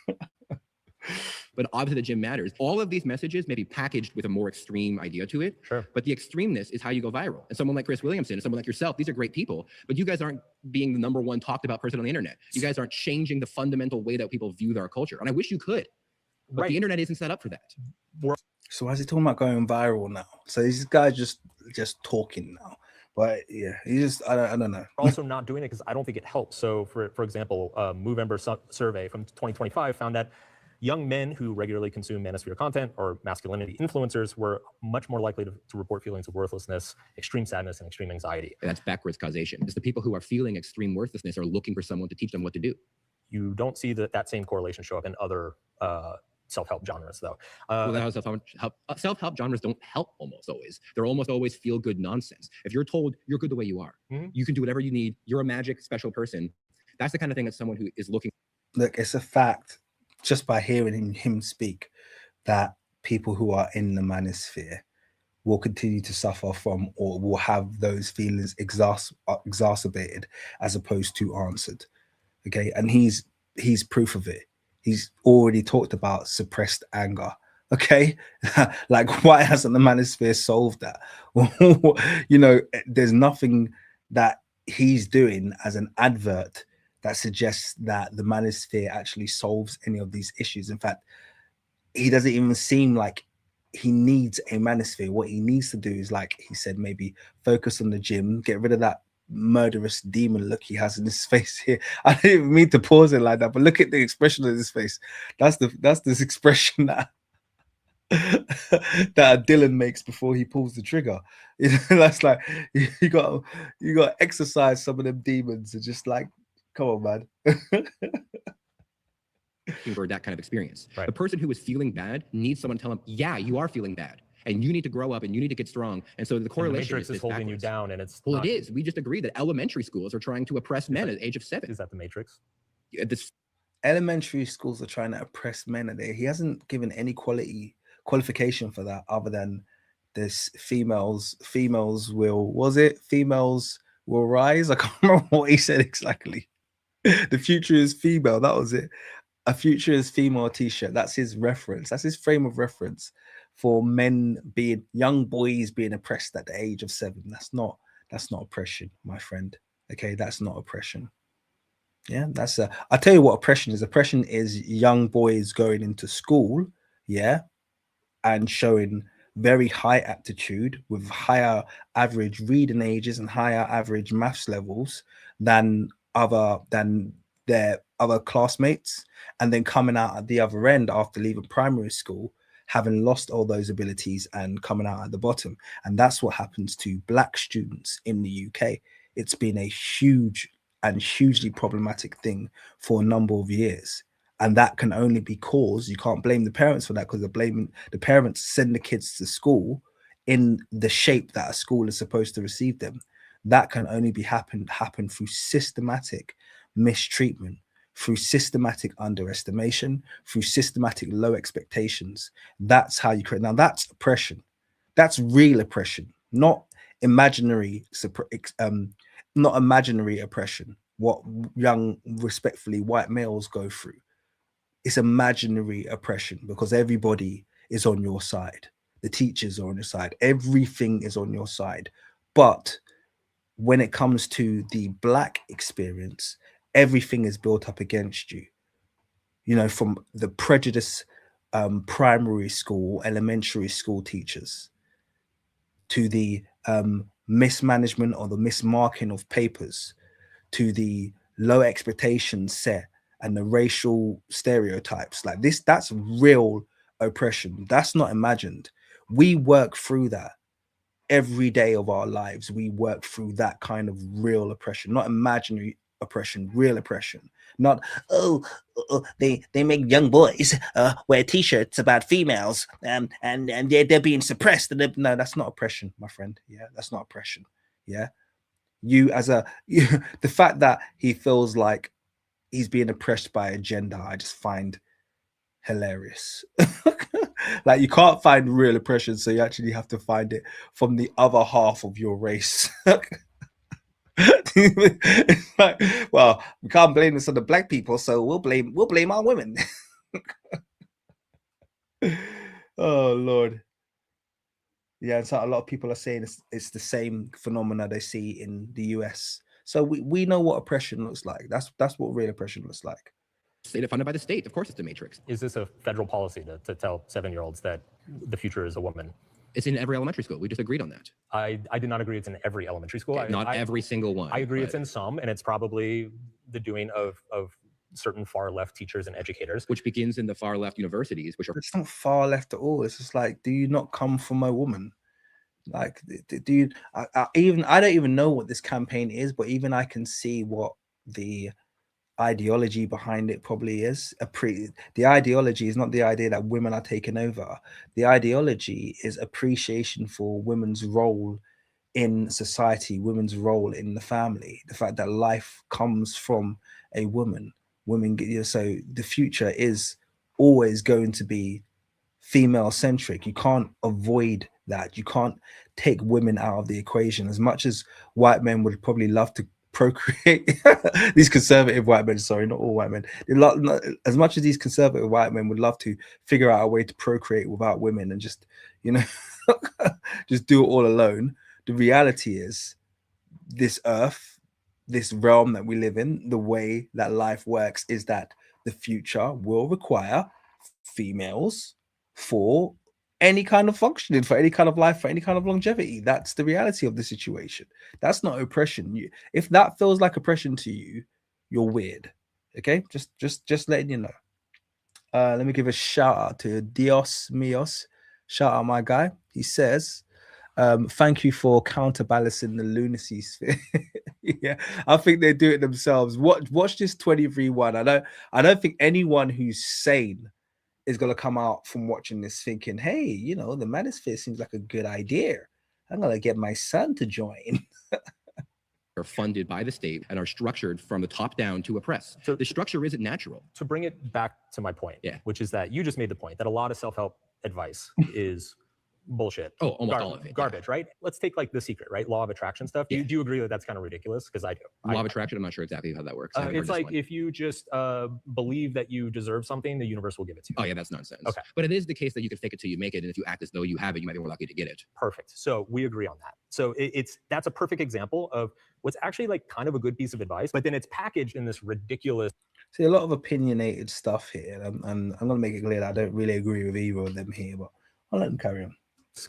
But obviously the gym matters. All of these messages may be packaged with a more extreme idea to it. Sure. But the extremeness is how you go viral. And someone like Chris Williamson and someone like yourself, these are great people, but you guys aren't being the #1 talked about person on the internet. You guys aren't changing the fundamental way that people view our culture. And I wish you could, but Right. the internet isn't set up for that. So why is he talking about going viral now? So this guy just talking now. But yeah, he just I don't know. We're also not doing it because I don't think it helps. So for example, Movember survey from 2025 found that young men who regularly consume manosphere content or masculinity influencers were much more likely to report feelings of worthlessness, extreme sadness, and extreme anxiety. And that's backwards causation. It's the people who are feeling extreme worthlessness are looking for someone to teach them what to do. You don't see that same correlation show up in other self-help genres, though. Well, self-help genres don't help almost always. They're almost always feel-good nonsense. If you're told you're good the way you are, you can do whatever you need, you're a magic special person, that's the kind of thing that someone who is looking. Look, it's a fact, just by hearing him speak, that people who are in the manosphere will continue to suffer from, or will have those feelings exacerbated as opposed to answered. Okay, and he's proof of it. He's already talked about suppressed anger. Okay, like why hasn't the manosphere solved that? There's nothing that he's doing as an advert that suggests that the manosphere actually solves any of these issues. In fact, he doesn't even seem like he needs a manosphere. What he needs to do is, like he said, maybe focus on the gym, get rid of that murderous demon look he has in his face here. I didn't even mean to pause it like that, but look at the expression of his face. That's this expression that that Dylan makes before he pulls the trigger. That's like you got to exercise some of them demons and just like, come on, man. For that kind of experience. Right. The person who is feeling bad needs someone to tell them, yeah, you are feeling bad. And you need to grow up and you need to get strong. And so the correlation Matrix is holding you down, and it's well, it is. We just agree that elementary schools are trying to oppress men at the age of 7. Is that the Matrix? Elementary schools are trying to oppress men at there. He hasn't given any qualification for that other than this females will rise. I can't remember what he said exactly. The future is female. That was it. A future is female t-shirt. That's his reference. That's his frame of reference for men being, young boys being oppressed at the age of 7. That's not oppression, my friend. Okay, that's not oppression. Yeah, that's I'll tell you what oppression is. Oppression is young boys going into school, yeah, and showing very high aptitude with higher average reading ages and higher average maths levels than their other classmates, and then coming out at the other end after leaving primary school having lost all those abilities and coming out at the bottom. And that's what happens to black students in the UK. It's been a huge and hugely problematic thing for a number of years, and that can only be caused, you can't blame the parents for that, because the parents send the kids to school in the shape that a school is supposed to receive them. That can only be happen through systematic mistreatment, through systematic underestimation, through systematic low expectations. That's how you create. Now that's oppression. That's real oppression, not imaginary not imaginary oppression, what young respectfully white males go through. It's imaginary oppression because everybody is on your side. The teachers are on your side. Everything is on your side. But when it comes to the black experience, everything is built up against you. You know, from the prejudice primary school, elementary school teachers, to the mismanagement or the mismarking of papers, to the low expectations set and the racial stereotypes. Like this, that's real oppression. That's not imagined. We work through that every day of our lives. We work through that kind of real oppression, not imaginary oppression, real oppression. Not, they make young boys wear t-shirts about females and they're being suppressed. And no, that's not oppression, my friend. Yeah, that's not oppression. Yeah, you as a the fact that he feels like he's being oppressed by a gender, I just find hilarious. Like you can't find real oppression, so you actually have to find it from the other half of your race. It's like, well, we can't blame this on the black people, so we'll blame our women. Oh Lord. Yeah, so a lot of people are saying it's the same phenomena they see in the US. So we know what oppression looks like. That's what real oppression looks like. State funded by the state. Of course, it's the matrix. Is this a federal policy to tell 7-year-olds that the future is a woman? It's in every elementary school. We just agreed on that. I did not agree it's in every elementary school. Not every single one. I agree it's in some, and it's probably the doing of certain far left teachers and educators. Which begins in the far left universities, which are... It's not far left at all. It's just like, do you not come from a woman? Like, do you? I don't even know what this campaign is, but even I can see what the ideology behind it probably is. The ideology is not the idea that women are taking over. The ideology is appreciation for women's role in society, women's role in the family, the fact that life comes from a woman. Women, so the future is always going to be female centric. You can't avoid that. You can't take women out of the equation. As much as white men would probably love to procreate, these conservative white men, sorry, not all white men, as much as these conservative white men would love to figure out a way to procreate without women and just, you know, just do it all alone, the reality is this earth, this realm that we live in, the way that life works is that the future will require females for any kind of functioning, for any kind of life, for any kind of longevity. That's the reality of the situation. That's not oppression. If that feels like oppression to you, you're weird. Okay, just letting you know. Let me give a shout out to Dios Mios. Shout out my guy. He says, thank you for counterbalancing the lunacy sphere. Yeah, I think they do it themselves. Watch this 23-1. I don't think anyone who's sane is going to come out from watching this thinking, hey, you know, the Manosphere seems like a good idea. I'm going to get my son to join. Are funded by the state and are structured from the top down to oppress. So the structure isn't natural. To bring it back to my point, which is that you just made the point that a lot of self-help advice is bullshit. Oh, almost all of it. Garbage, right? Let's take like The Secret, right? Law of attraction stuff. Do you agree that that's kind of ridiculous? Because I do. Law of attraction, I'm not sure exactly how that works. It's like if you just believe that you deserve something, the universe will give it to you. Oh yeah, that's nonsense. Okay. But it is the case that you can fake it till you make it, and if you act as though you have it, you might be more likely to get it. Perfect. So we agree on that. So that's a perfect example of what's actually like kind of a good piece of advice, but then it's packaged in this ridiculous. See, a lot of opinionated stuff here, and I'm going to make it clear that I don't really agree with either of them here, but I'll let them carry on.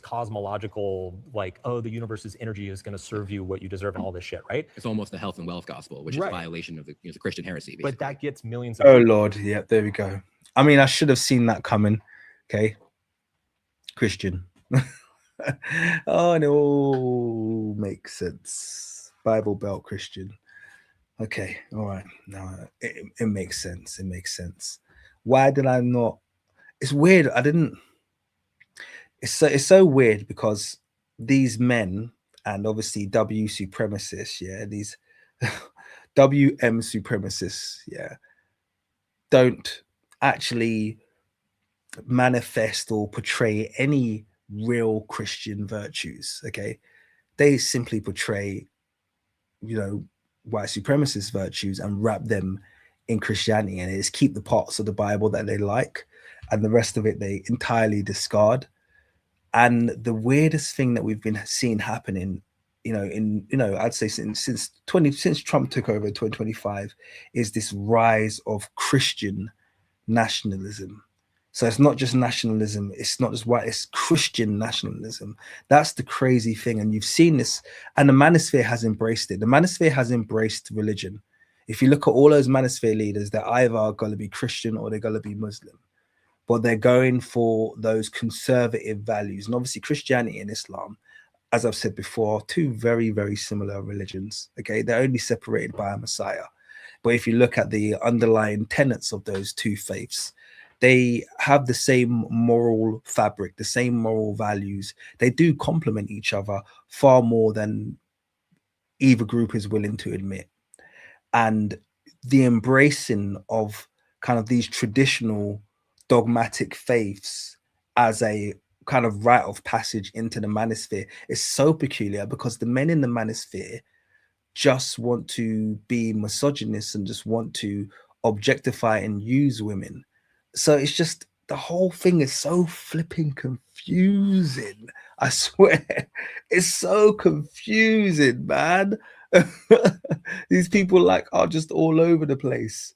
Cosmological, like, oh, the universe's energy is going to serve you what you deserve and all this shit, right? It's almost the health and wealth gospel, which is a violation of the, the Christian heresy. Basically. But that gets millions of people. Lord, yeah, there we go. I mean, I should have seen that coming. Okay, Christian. Oh, and it all makes sense. Bible Belt Christian. Okay, all right. No, it makes sense. It makes sense. Why did I not? It's weird. I didn't. It's so weird because these men, and obviously W supremacists, yeah, these WM supremacists, yeah, don't actually manifest or portray any real Christian virtues. Okay, they simply portray, white supremacist virtues and wrap them in Christianity, and they just keep the parts of the Bible that they like, and the rest of it they entirely discard. And the weirdest thing that we've been seeing happening, I'd say since Trump took over in 2025, is this rise of Christian nationalism. So it's not just nationalism, it's not just white, it's Christian nationalism. That's the crazy thing. And you've seen this, and the Manosphere has embraced it. The Manosphere has embraced religion. If you look at all those Manosphere leaders, they're either going to be Christian or they're going to be Muslim. But they're going for those conservative values. And obviously Christianity and Islam, as I've said before, two very, very similar religions. Okay, they're only separated by a Messiah. But if you look at the underlying tenets of those two faiths, they have the same moral fabric, the same moral values. They do complement each other far more than either group is willing to admit. And the embracing of kind of these traditional dogmatic faiths as a kind of rite of passage into the Manosphere is so peculiar, because the men in the Manosphere just want to be misogynist and just want to objectify and use women. So it's just, the whole thing is so flipping confusing. I swear, it's so confusing, man. These people are just all over the place.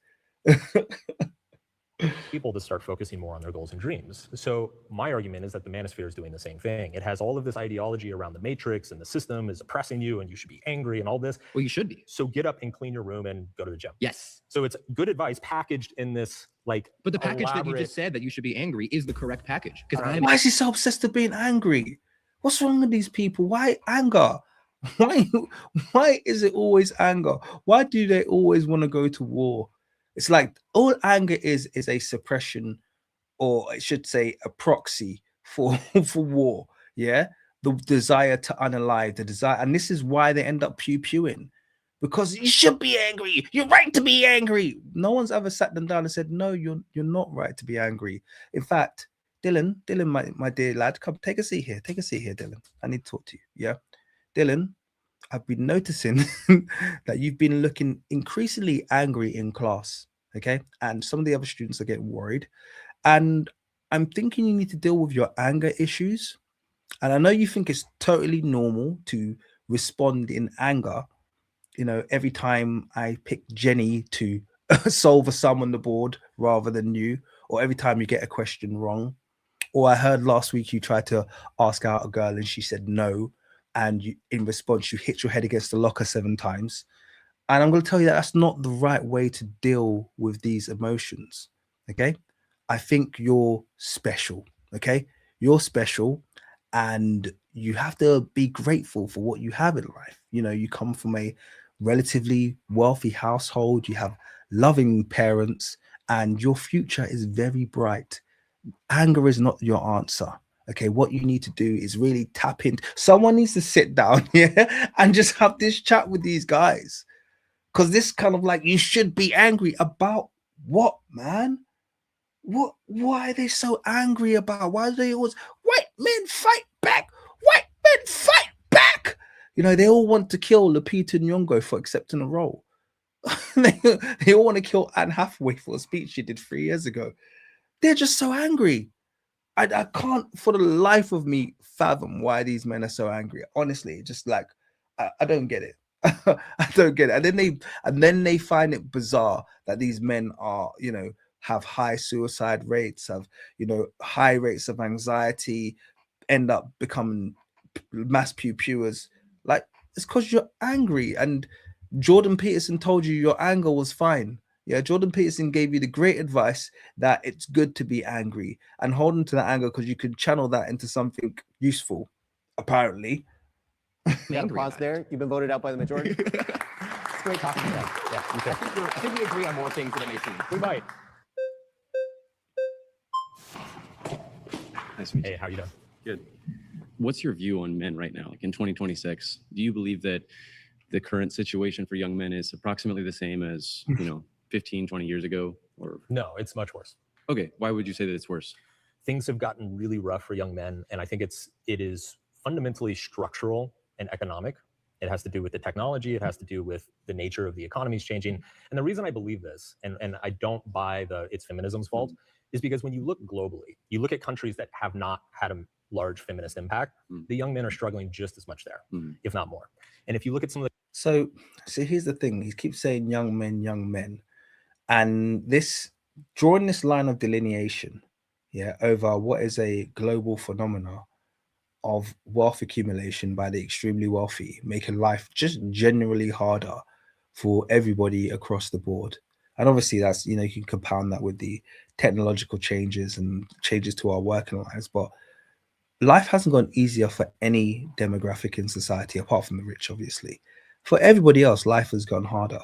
People to start focusing more on their goals and dreams. So my argument is that the Manosphere is doing the same thing. It has all of this ideology around the matrix, and the system is oppressing you and you should be angry and all this. Well, you should be. So get up and clean your room and go to the gym. Yes. So it's good advice packaged in this but the package that you just said that you should be angry is the correct package. Why is he so obsessed with being angry? What's wrong with these people? Why anger? Why is it always anger? Why do they always want to go to war? It's like all anger is a suppression, or I should say a proxy for war. Yeah, the desire to unalive, the desire, and this is why they end up pew-pewing, because you should be angry. You're right to be angry. No one's ever sat them down and said, no, you're not right to be angry. In fact, Dylan, my dear lad, come take a seat here. Take a seat here, Dylan. I need to talk to you. Yeah, Dylan, I've been noticing that you've been looking increasingly angry in class, okay? And some of the other students are getting worried. And I'm thinking you need to deal with your anger issues. And I know you think it's totally normal to respond in anger. Every time I pick Jenny to solve a sum on the board rather than you, or every time you get a question wrong. Or I heard last week you tried to ask out a girl and she said no. And in response, you hit your head against the locker 7 times. And I'm going to tell you that that's not the right way to deal with these emotions, okay? I think you're special, okay? You're special, and you have to be grateful for what you have in life. You come from a relatively wealthy household, you have loving parents, and your future is very bright. Anger is not your answer. Okay, what you need to do is really tap in. Someone needs to sit down here and just have this chat with these guys. Because this kind of you should be angry about what, man? Why are they so angry about? Why do they always, white men fight back? White men fight back! They all want to kill Lupita Nyong'o for accepting a role. they all want to kill Anne Hathaway for a speech she did 3 years ago. They're just so angry. I can't for the life of me fathom why these men are so angry. Honestly, just I don't get it. I don't get it. And then they find it bizarre that these men are, you know, have high suicide rates, have, you know, high rates of anxiety, end up becoming mass pewers. Like, it's because you're angry. And Jordan Peterson told you your anger was fine. Yeah, Jordan Peterson gave you the great advice that it's good to be angry and hold on to that anger because you can channel that into something useful, apparently. You got to Angry pause about there. You've been voted out by the majority. It's great talking to you. Yeah, you I think we agree on more things than it may seem. We might. Nice to meet Hey, you. how you doing? Good. What's your view on men right now, like in 2026? Do you believe that the current situation for young men is approximately the same as, 15, 20 years ago? Or No, it's much worse. okay, why would you say that it's worse? Things have gotten really rough for young men, and I think it is fundamentally structural and economic. It has to do with the technology. It has to do with the nature of the economies changing. And the reason I believe this, and I don't buy it's feminism's fault, is because when you look globally, you look at countries that have not had a large feminist impact, the young men are struggling just as much there, if not more. And if you look at some of the So here's the thing. He keeps saying young men. And this drawing this line of delineation, yeah, over what is a global phenomena of wealth accumulation by the extremely wealthy, making life just generally harder for everybody across the board. And obviously that's, you know, you can compound that with the technological changes and changes to our working lives, but life hasn't gotten easier for any demographic in society apart from the rich, obviously. For everybody else, life has gone harder.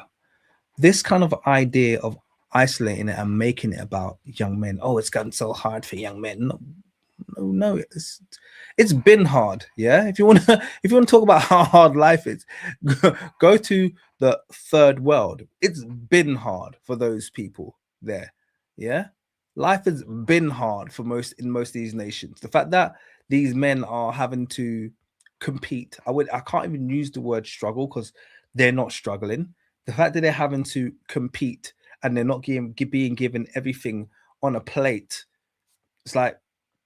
This kind of idea of isolating it and making it about young men, oh, it's gotten so hard for young men. No, it's been hard. Yeah, if you want to talk about how hard life is, go to the third world. It's been hard for those people there. Yeah, life has been hard for most of these nations. The fact that these men are having to compete, I can't even use the word struggle because they're not struggling. The fact that they're having to compete and they're not being given everything on a plate, it's like,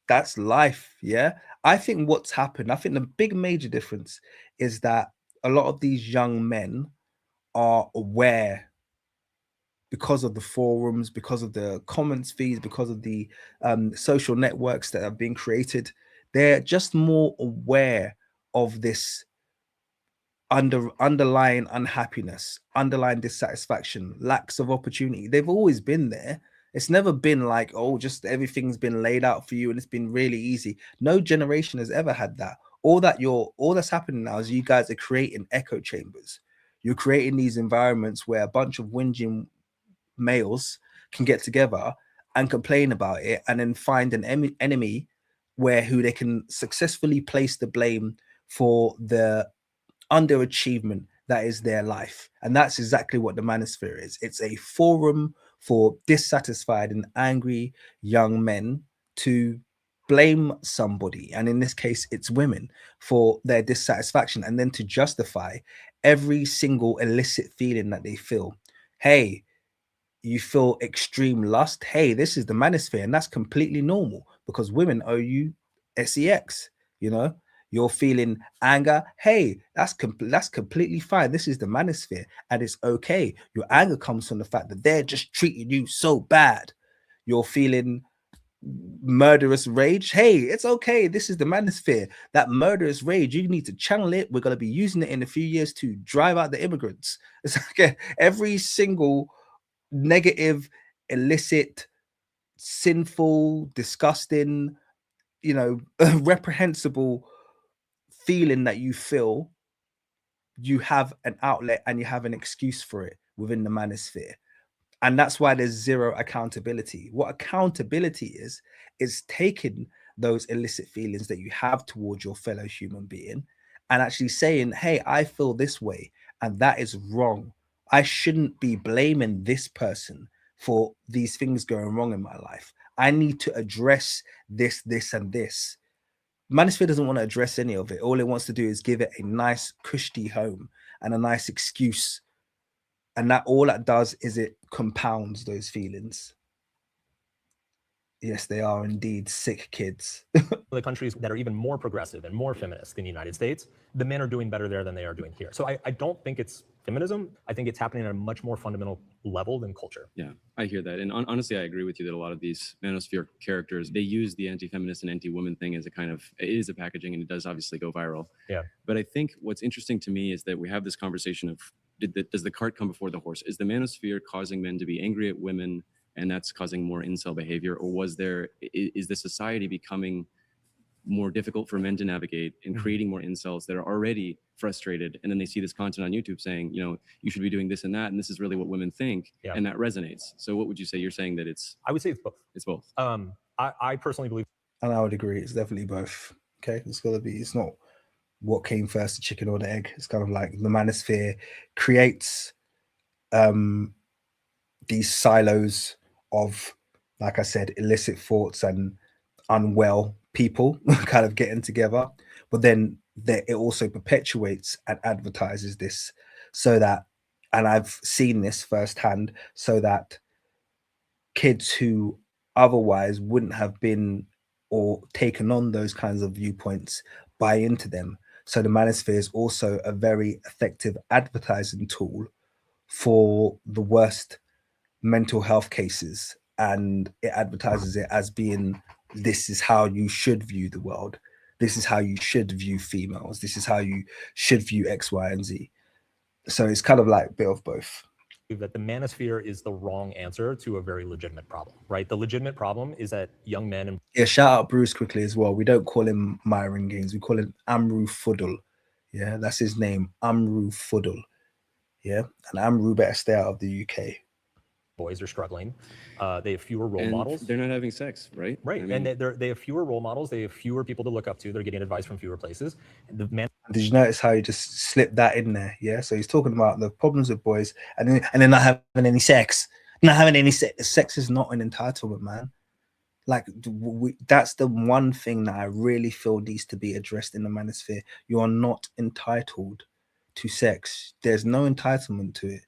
that's life. Yeah, I think what's happened, I think the big major difference is that a lot of these young men are aware because of the forums, because of the comments feeds, because of the social networks that have been created. They're just more aware of this underlying unhappiness, underlying dissatisfaction, lacks of opportunity. They've always been there. It's never been like, oh, just everything's been laid out for you and it's been really easy. No generation has ever had that. All that's happening now is you guys are creating echo chambers. You're creating these environments where a bunch of whinging males can get together and complain about it and then find an enemy who they can successfully place the blame for the underachievement that is their life. And that's exactly what the Manosphere is. It's a forum for dissatisfied and angry young men to blame somebody, and in this case it's women, for their dissatisfaction, and then to justify every single illicit feeling that they feel. Hey, you feel extreme lust. Hey, this is the Manosphere, and that's completely normal because women owe you sex. You know, you're feeling anger. Hey, that's completely fine. This is the Manosphere, and it's okay. Your anger comes from the fact that they're just treating you so bad. You're feeling murderous rage. Hey, it's okay. This is the Manosphere. That murderous rage, you need to channel it. We're going to be using it in a few years to drive out the immigrants. It's like every single negative, illicit, sinful, disgusting, you know, reprehensible feeling that you feel, you have an outlet and you have an excuse for it within the Manosphere. And that's why there's zero accountability. What accountability is taking those illicit feelings that you have towards your fellow human being and actually saying, hey, I feel this way and that is wrong. I shouldn't be blaming this person for these things going wrong in my life. I need to address this, and this. Manosphere doesn't want to address any of it. All it wants to do is give it a nice, cushy home and a nice excuse. And that all that does is it compounds those feelings. Yes, they are indeed sick kids. The countries that are even more progressive and more feminist than the United States, the men are doing better there than they are doing here. So I don't think it's feminism. I think it's happening at a much more fundamental level than culture. Yeah, I hear that. And honestly, I agree with you that a lot of these Manosphere characters, they use the anti-feminist and anti-woman thing as a kind of, it is a packaging, and it does obviously go viral. Yeah. But I think what's interesting to me is that we have this conversation of, does the cart come before the horse? Is the Manosphere causing men to be angry at women, and that's causing more incel behavior? Or is the society becoming more difficult for men to navigate and creating more incels that are already frustrated, and then they see this content on YouTube saying, you should be doing this and that, and this is really what women think, Yeah. and that resonates. So what would you say? You're saying that I would say it's both. it's both. I personally believe, And I would agree, it's definitely both. Okay, it's not what came first, the chicken or the egg. It's kind of like the Manosphere creates these silos of, like I said, illicit thoughts and unwell people kind of getting together, but then it also perpetuates and advertises this, so that, and I've seen this firsthand, so that kids who otherwise wouldn't have been or taken on those kinds of viewpoints buy into them. So the Manosphere is also a very effective advertising tool for the worst mental health cases, and it advertises it as being, this is how you should view the world, this is how you should view females, this is how you should view X, Y, and Z. So it's kind of like a bit of both. that the Manosphere is the wrong answer to a very legitimate problem, right? The legitimate problem is that young men and Yeah, shout out Bruce quickly as well. We don't call him Myron Gaines, we call him Amru Fuddle. Yeah, that's his name, Amru Fuddle. Yeah, and Amru better stay out of the UK. boys are struggling. They have fewer role And models. they're not having sex, right? Right, I mean, and they have fewer role models. They have fewer people to look up to. They're getting advice from fewer places. The man Did you notice how he just slipped that in there? Yeah, so he's talking about the problems with boys, and then not having any sex. Not having any sex. Sex is not an entitlement, man. Like that's the one thing that I really feel needs to be addressed in the Manosphere. You are not entitled to sex. There's no entitlement to it.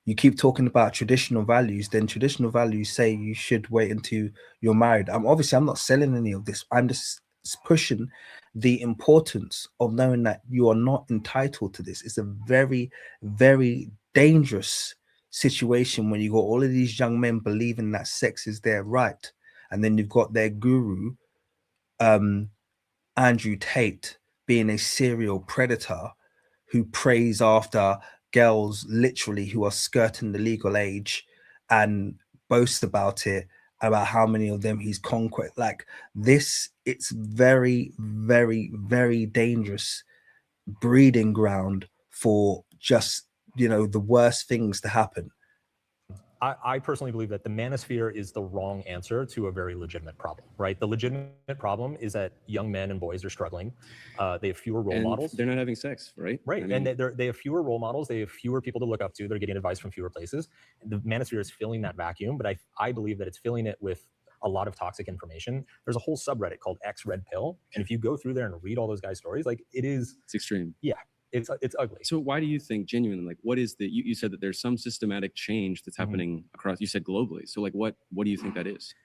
You keep talking about traditional values, then traditional values say you should wait until you're married. I'm not selling any of this. I'm just pushing the importance of knowing that you are not entitled to this. It's a very, very dangerous situation when you got all of these young men believing that sex is their right, and then you've got their guru, Andrew Tate, being a serial predator who preys after girls literally who are skirting the legal age and boasts about it, about how many of them he's conquered. Like this, it's very, very, very dangerous breeding ground for just, the worst things to happen. I personally believe that the Manosphere is the wrong answer to a very legitimate problem, right? The legitimate problem is that young men and boys are struggling. They have fewer role models. They're not having sex, right? Right, I mean, and they have fewer role models. They have fewer people to look up to. They're getting advice from fewer places. The Manosphere is filling that vacuum, but I believe that it's filling it with a lot of toxic information. There's a whole subreddit called X Red Pill, and if you go through there and read all those guys' stories, like it's extreme. Yeah, it's ugly. So why do you think, genuinely, like, what is you said that there's some systematic change that's happening across, you said globally. So like, what do you think that is?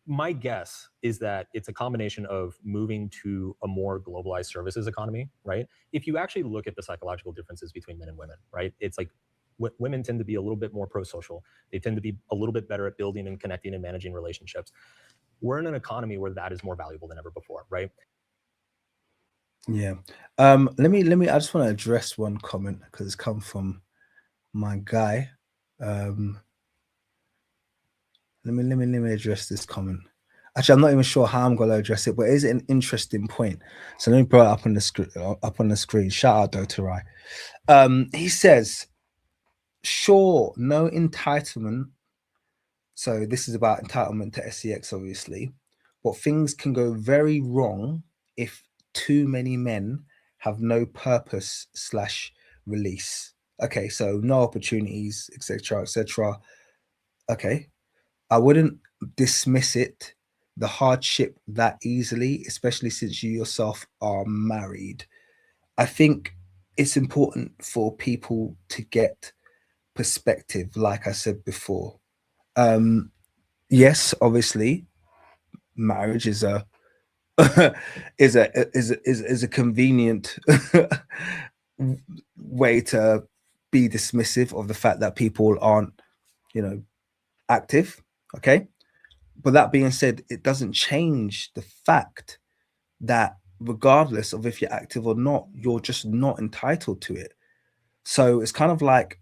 My guess is that it's a combination of moving to a more globalized services economy, right? If you actually look at the psychological differences between men and women, right? It's like women tend to be a little bit more pro-social. They tend to be a little bit better at building and connecting and managing relationships. We're in an economy where that is more valuable than ever before, right? Yeah. Let me I just want to address one comment because it's come from my guy. Let me address this comment. Actually, I'm not even sure how I'm going to address it, but it is an interesting point. So let me put it up on the screen. Shout out Dotarai. He says, sure, no entitlement. So this is about entitlement to SEX, obviously, but things can go very wrong if too many men have no purpose / release. Okay, so no opportunities, etc., etc. Okay, I wouldn't dismiss it, the hardship, that easily, especially since you yourself are married. I think it's important for people to get perspective, like I said before. Yes, obviously, marriage is a is a convenient way to be dismissive of the fact that people aren't, active. Okay. But that being said, it doesn't change the fact that regardless of if you're active or not, you're just not entitled to it. So it's kind of like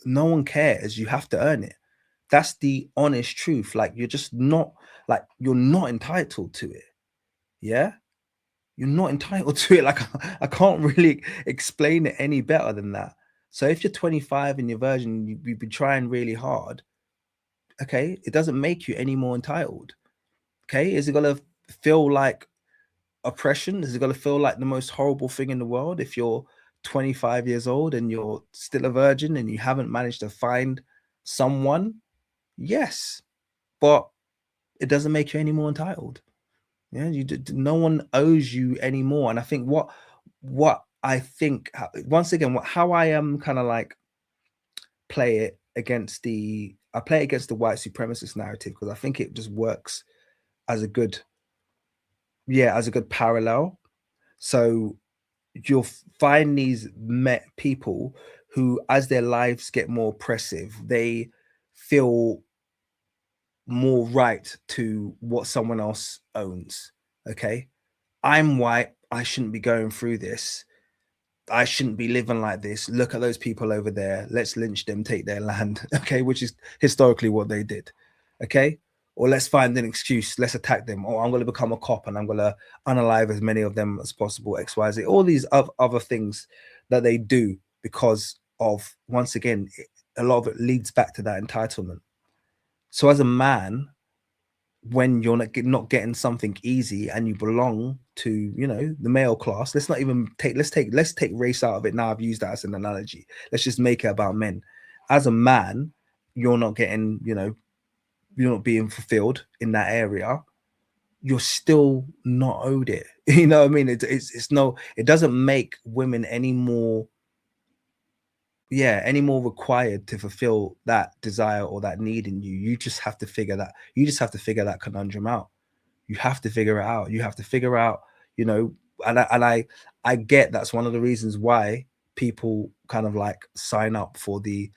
no one cares. You have to earn it. That's the honest truth. Like you're not entitled to it. Yeah. You're not entitled to it. Like I can't really explain it any better than that. So if you're 25 and you're virgin, you've been trying really hard. Okay, it doesn't make you any more entitled. Okay, is it gonna feel like oppression? Is it gonna feel like the most horrible thing in the world if you're 25 years old and you're still a virgin and you haven't managed to find someone? Yes, but it doesn't make you any more entitled. Yeah, no one owes you anymore. And I think what I think once again, how I am kind of like play it against the white supremacist narrative, because I think it just works as a good parallel. So you'll find these people who, as their lives get more oppressive, they feel more right to what someone else owns. Okay, I'm white, I shouldn't be going through this, I shouldn't be living like this. Look at those people over there, let's lynch them, take their land. Okay, which is historically what they did. Okay, or let's find an excuse, let's attack them, or I'm going to become a cop and I'm going to unalive as many of them as possible, XYZ, all these other things that they do because of, once again, a lot of it leads back to that entitlement. So as a man, when you're not getting something easy and you belong to, the male class, let's take race out of it. Now I've used that as an analogy. Let's just make it about men. As a man, you're not getting, you're not being fulfilled in that area. You're still not owed it. You know what I mean? It doesn't make women any more required to fulfill that desire or that need in you. You just have to figure that conundrum out. You have to figure it out. You have to figure out, and I get that's one of the reasons why people kind of like sign up for the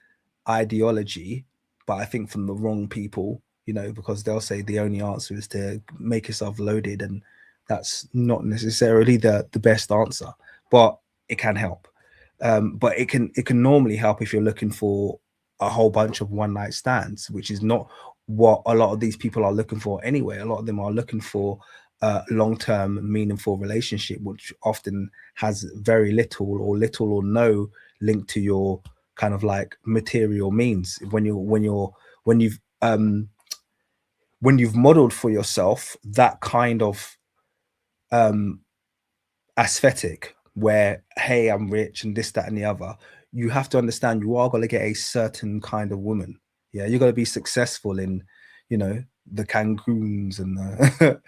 ideology, but I think from the wrong people, because they'll say the only answer is to make yourself loaded, and that's not necessarily the best answer, but it can help. But it can normally help if you're looking for a whole bunch of one night stands, which is not what a lot of these people are looking for anyway. A lot of them are looking for a long-term meaningful relationship, which often has very little or no link to your kind of like material means. When you've modeled for yourself that kind of aesthetic where, hey, I'm rich and this, that, and the other, you have to understand you are going to get a certain kind of woman. Yeah, you're going to be successful in, the Cancuns and the,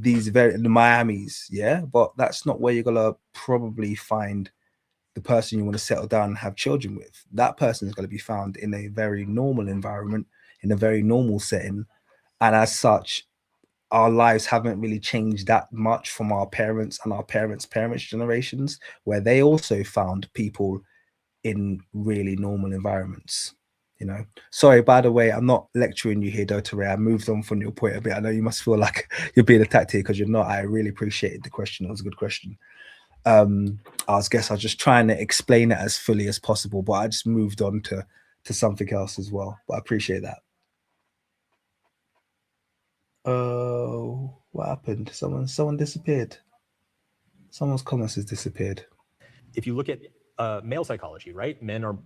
these the Miamis. Yeah, but that's not where you're going to probably find the person you want to settle down and have children with. That person is going to be found in a very normal environment, in a very normal setting, and as such, our lives haven't really changed that much from our parents and our parents' generations, where they also found people in really normal environments. Sorry, by the way, I'm not lecturing you here, Dotare. I moved on from your point a bit. I know you must feel like you're being attacked here because you're not. I really appreciated the question. It was a good question. I was just trying to explain it as fully as possible, but I just moved on to something else as well. But I appreciate that. Oh, what happened? Someone disappeared. Someone's comments has disappeared. If you look at male psychology, right? Men are,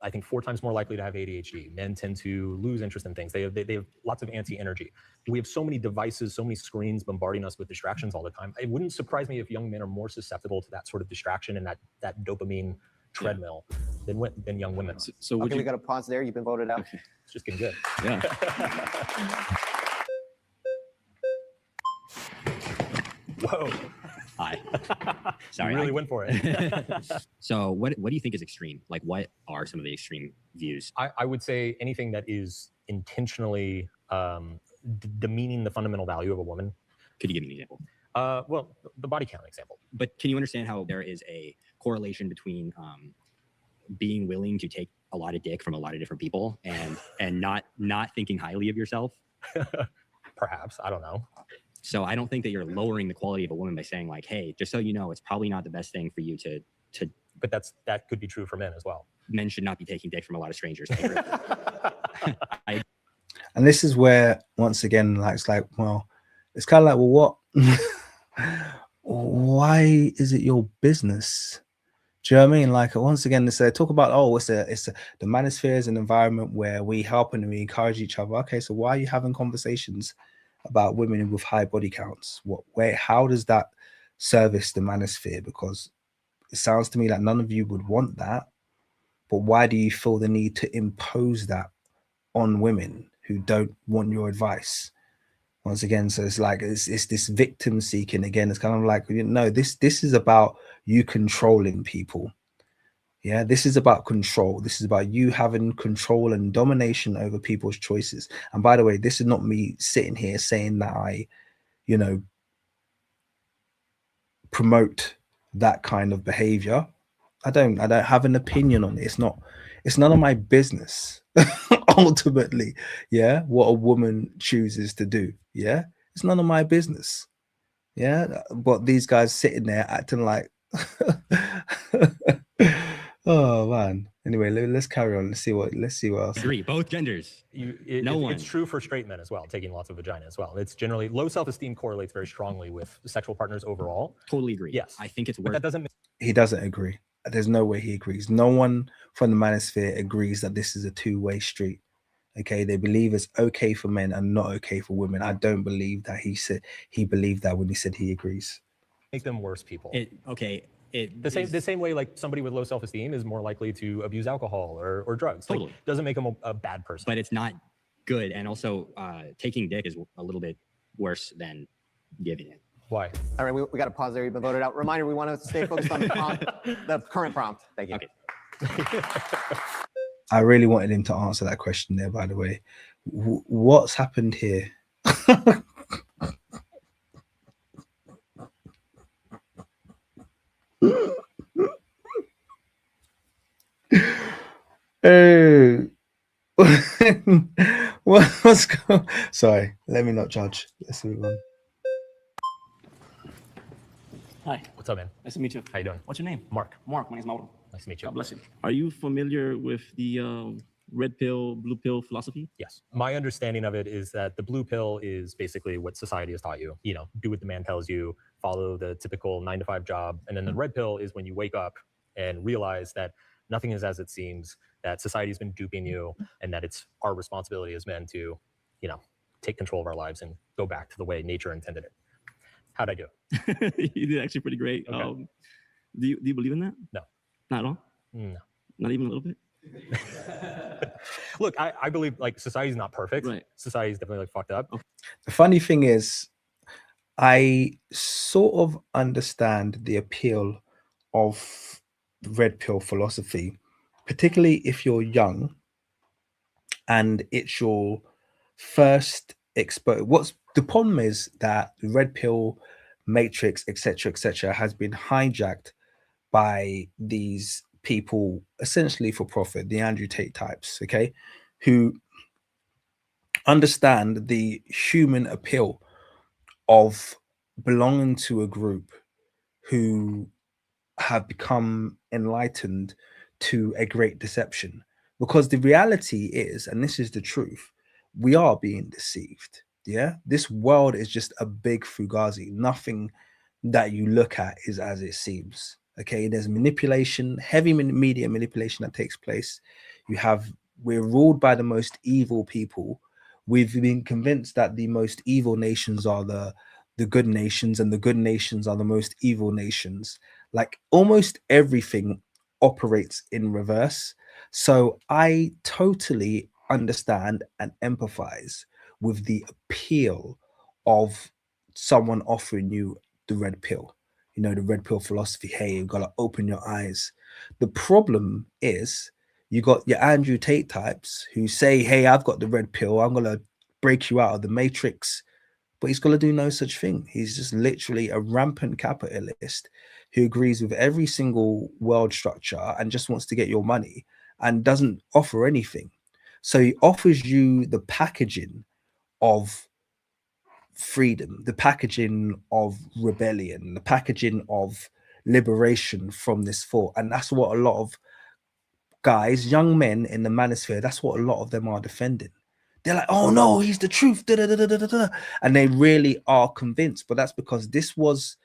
I think, 4 times more likely to have ADHD. Men tend to lose interest in things. They have lots of anti-energy. We have so many devices, so many screens bombarding us with distractions all the time. It wouldn't surprise me if young men are more susceptible to that sort of distraction and that dopamine treadmill than young women. So we got to pause there. You've been voted out. Okay. It's just getting good. Yeah. Whoa. Hi. Sorry. You really went for it. So what do you think is extreme? Like, what are some of the extreme views? I would say anything that is intentionally demeaning the fundamental value of a woman. Could you give me an example? Well, the body count example. But can you understand how there is a correlation between being willing to take a lot of dick from a lot of different people and not thinking highly of yourself? Perhaps, I don't know. So I don't think that you're lowering the quality of a woman by saying like, hey, just so you know, it's probably not the best thing for you to. But that could be true for men as well. Men should not be taking dick from a lot of strangers. And this is where, once again, like it's like, well, it's kind of like, well, what? Why is it your business? Do you know what I mean? Like, once again, they talk about, oh, the manosphere is an environment where we help and we encourage each other. Okay, so why are you having conversations about women with high body counts? How does that service the manosphere? Because it sounds to me like none of you would want that. But why do you feel the need to impose that on women who don't want your advice? Once again, so it's like it's this victim seeking again. It's kind of like, you know, this is about you controlling people. Yeah, this is about control. This is about you having control and domination over people's choices. And by the way, this is not me sitting here saying that I, you know, promote that kind of behavior. I don't have an opinion on it. It's none of my business. Ultimately, yeah, what a woman chooses to do, yeah, it's none of my business. Yeah, but these guys sitting there acting like oh man. Anyway, let's carry on. Let's see what else. Agree, both genders. It's true for straight men as well, taking lots of vagina as well. It's generally low self-esteem correlates very strongly with sexual partners overall. Totally agree. Yes, I think it's worth. But that doesn't. He doesn't agree. There's no way he agrees. No one from the manosphere agrees that this is a two-way street. Okay, they believe it's okay for men and not okay for women. I don't believe that he believed that when he said he agrees. Make them worse people. The same way, like somebody with low self-esteem is more likely to abuse alcohol or drugs. Totally. Like, doesn't make them a bad person. But it's not good. And also, taking dick is a little bit worse than giving it. Why? All right, we got to pause there. You've been voted out. Reminder, we want to stay focused on the current prompt. Thank you. Okay. I really wanted him to answer that question there, by the way. What's happened here? Hey. What's going? Sorry, let me not judge. Let's move on. Hi. What's up, man? Nice to meet you. How you doing? What's your name? Mark. Mark. My name's Mauro. Nice to meet you. God bless you. Are you familiar with the red pill, blue pill philosophy? Yes. My understanding of it is that the blue pill is basically what society has taught you. You know, do what the man tells you, follow the typical 9-to-5 job. And then the red pill is when you wake up and realize that nothing is as it seems, that society's been duping you, and that it's our responsibility as men to, you know, take control of our lives and go back to the way nature intended it. How'd I do? You did actually pretty great. Okay. Do you believe in that? No. Not at all? No. Not even a little bit? Look, I believe like society's not perfect. Right. Society's definitely like fucked up. Okay. The funny thing is, I sort of understand the appeal of red pill philosophy, particularly if you're young and it's your first exposure. What's the problem is that the red pill matrix, etc., has been hijacked by these people essentially for profit, the Andrew Tate types, okay, who understand the human appeal of belonging to a group who have become enlightened to a great deception. Because the reality is, and this is the truth, we are being deceived. Yeah, this world is just a big fugazi. Nothing that you look at is as it seems. Okay, there's manipulation, heavy media manipulation that takes place. We're ruled by the most evil people. We've been convinced that the most evil nations are the good nations, and the good nations are the most evil nations. Like almost everything operates in reverse. So I totally understand and empathize with the appeal of someone offering you the red pill. you know, the red pill philosophy. Hey, you've got to open your eyes. The problem is you got your Andrew Tate types who say, hey, I've got the red pill. I'm going to break you out of the matrix. But he's going to do no such thing. He's just literally a rampant capitalist who agrees with every single world structure and just wants to get your money and doesn't offer anything. So he offers you the packaging of freedom, the packaging of rebellion, the packaging of liberation from this thought. And that's what a lot of guys, young men in the manosphere, that's what a lot of them are defending. They're like, oh no, he's the truth. Da, da, da, da, da, da. And they really are convinced. But that's because this was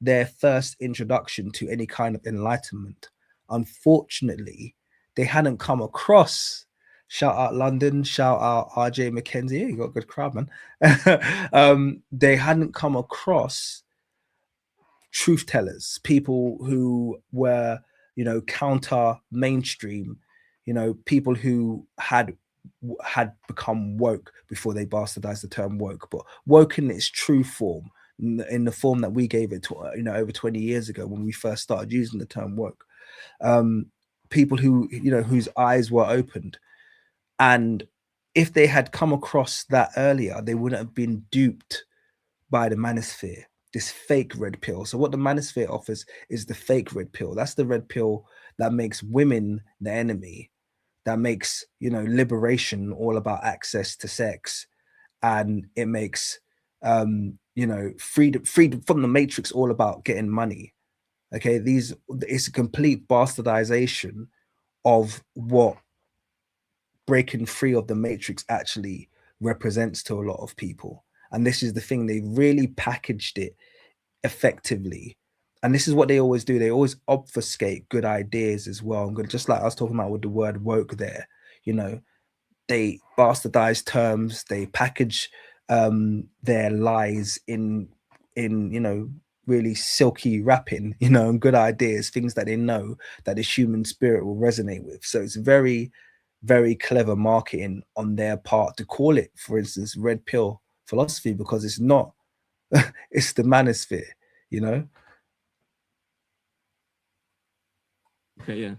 their first introduction to any kind of enlightenment. Unfortunately, they hadn't come across. Shout out London, shout out RJ McKenzie. Yeah, you got a good crowd, man. They hadn't come across truth tellers, people who were, you know, counter mainstream, you know, people who had become woke before they bastardized the term woke, but woke in its true form, in the form that we gave it to, you know, over 20 years ago when we first started using the term woke. People who, you know, whose eyes were opened. And if they had come across that earlier, they wouldn't have been duped by the manosphere, this fake red pill. So what the manosphere offers is the fake red pill. That's the red pill that makes women the enemy, that makes, you know, liberation all about access to sex, and it makes you know, freedom from the matrix all about getting money. Okay, it's a complete bastardization of what breaking free of the matrix actually represents to a lot of people. And this is the thing, they really packaged it effectively. And this is what they always do. They always obfuscate good ideas as well. I'm going to, just like I was talking about with the word woke there, you know, they bastardize terms, they package their lies in, you know, really silky wrapping, you know, and good ideas, things that they know that the human spirit will resonate with. So it's very, very clever marketing on their part to call it, for instance, red pill philosophy, because it's not. It's the manosphere, you know. Okay, yeah,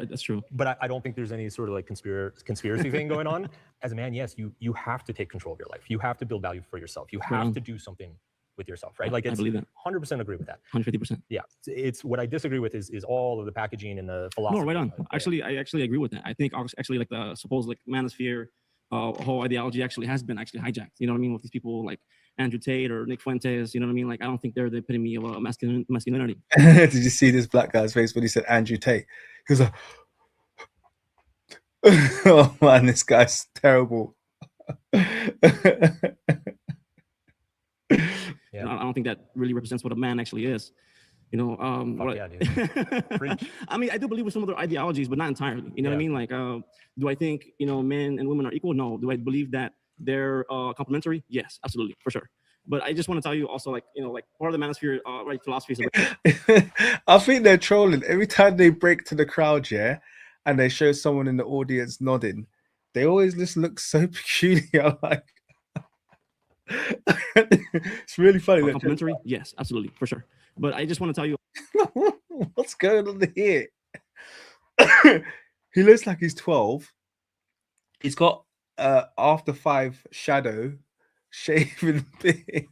that's true. But I don't think there's any sort of like conspiracy thing going on. As a man, yes, you have to take control of your life. You have to build value for yourself. You have to do something with yourself, right? Like, I believe that. 100% agree with that. 150%. Yeah, it's what I disagree with is all of the packaging and the philosophy. No, right on. Actually, I actually agree with that. I think actually like the supposed like manosphere whole ideology actually has been actually hijacked. You know what I mean? With these people like Andrew Tate or Nick Fuentes, you know what I mean? Like, I don't think they're the epitome of masculinity. Did you see this black guy's face when he said Andrew Tate? He was like, oh man, this guy's terrible. Yeah. I don't think that really represents what a man actually is. You know, yeah, dude. I mean, I do believe with some of their ideologies, but not entirely. You know what I mean? Like, do I think, you know, men and women are equal? No. Do I believe that they're complementary? Yes, absolutely, for sure. But I just want to tell you also, like, you know, like part of the manosphere right philosophy is I think they're trolling every time they break to the crowd, yeah, and they show someone in the audience nodding. They always just look so peculiar, like. It's really funny. Complimentary? Yes, absolutely, for sure. But I just want to tell you, what's going on here? He looks like he's 12. He's got after 5 shadow, shaven beard.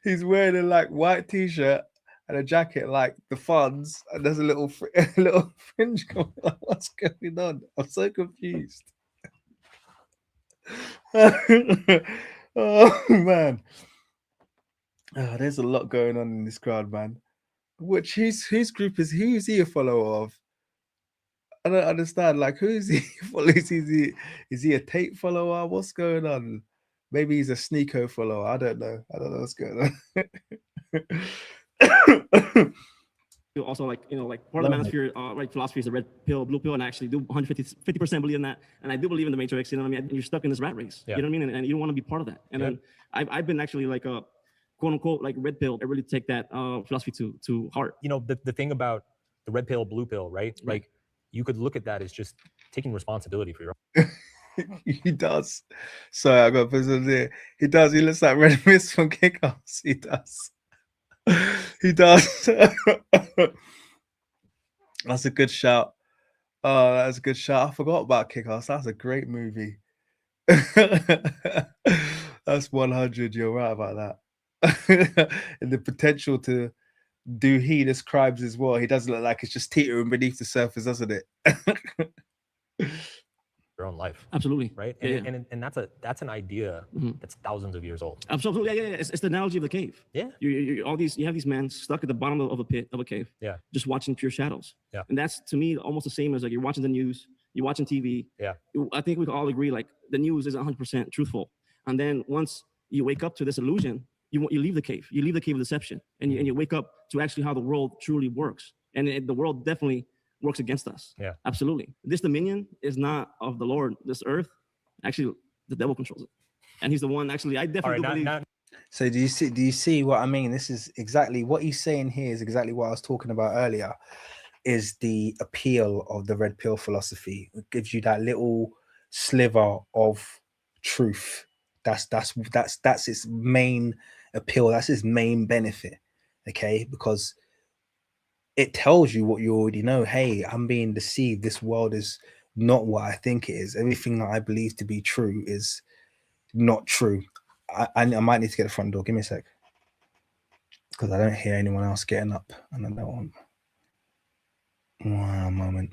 He's wearing a like white t-shirt and a jacket like the Funds, and there's a little fringe going on. What's going on? I'm so confused. Oh man, there's a lot going on in this crowd, man. Which whose group is he a follower of? I don't understand. Like, who is he? Is he a Tate follower? What's going on? Maybe he's a Sneeko follower. I don't know what's going on. Also, like, you know, like part of the manosphere right philosophy is the red pill, blue pill, and I actually do 150% believe in that, and I do believe in the matrix. You know what I mean? You're stuck in this rat race. You know what I mean? And you don't want to be part of that. And then I've been actually like a quote unquote like red pill. I really take that philosophy to heart. You know, the thing about the red pill, blue pill, right? Like, you could look at that as just taking responsibility for your own. He does. Sorry, I got to put there. He does. He looks like Red Mist from Kick-Ass. He does. He does. That's a good shout. Oh, that's a good shout. I forgot about Kick-Ass. That's a great movie. That's 100. You're right about that. And the potential to do heinous crimes as well. He doesn't look like it's just teetering beneath the surface, doesn't it? Your own life. Absolutely. Right. Yeah, And that's an idea that's thousands of years old. Absolutely. Yeah. It's the analogy of the cave. Yeah. You have these men stuck at the bottom of a pit, of a cave. Yeah. Just watching pure shadows. Yeah. And that's, to me, almost the same as like you're watching the news, you're watching TV. Yeah. I think we can all agree like the news isn't 100% truthful. And then once you wake up to this illusion, you leave the cave. You leave the cave of deception, and you wake up to actually how the world truly works. And the world definitely works against us. Yeah. Absolutely. This dominion is not of the Lord. This earth, actually, the devil controls it. And he's the one, actually, I definitely believe. So do you see what I mean? This is exactly what he's saying here is exactly what I was talking about earlier, is the appeal of the red pill philosophy. It gives you that little sliver of truth. That's its main appeal. That's its main benefit. Okay, because it tells you what you already know. Hey, I'm being deceived. This world is not what I think it is. Everything that I believe to be true is not true. I might need to get the front door. Give me a sec, because I don't hear anyone else getting up, and I don't want. One moment.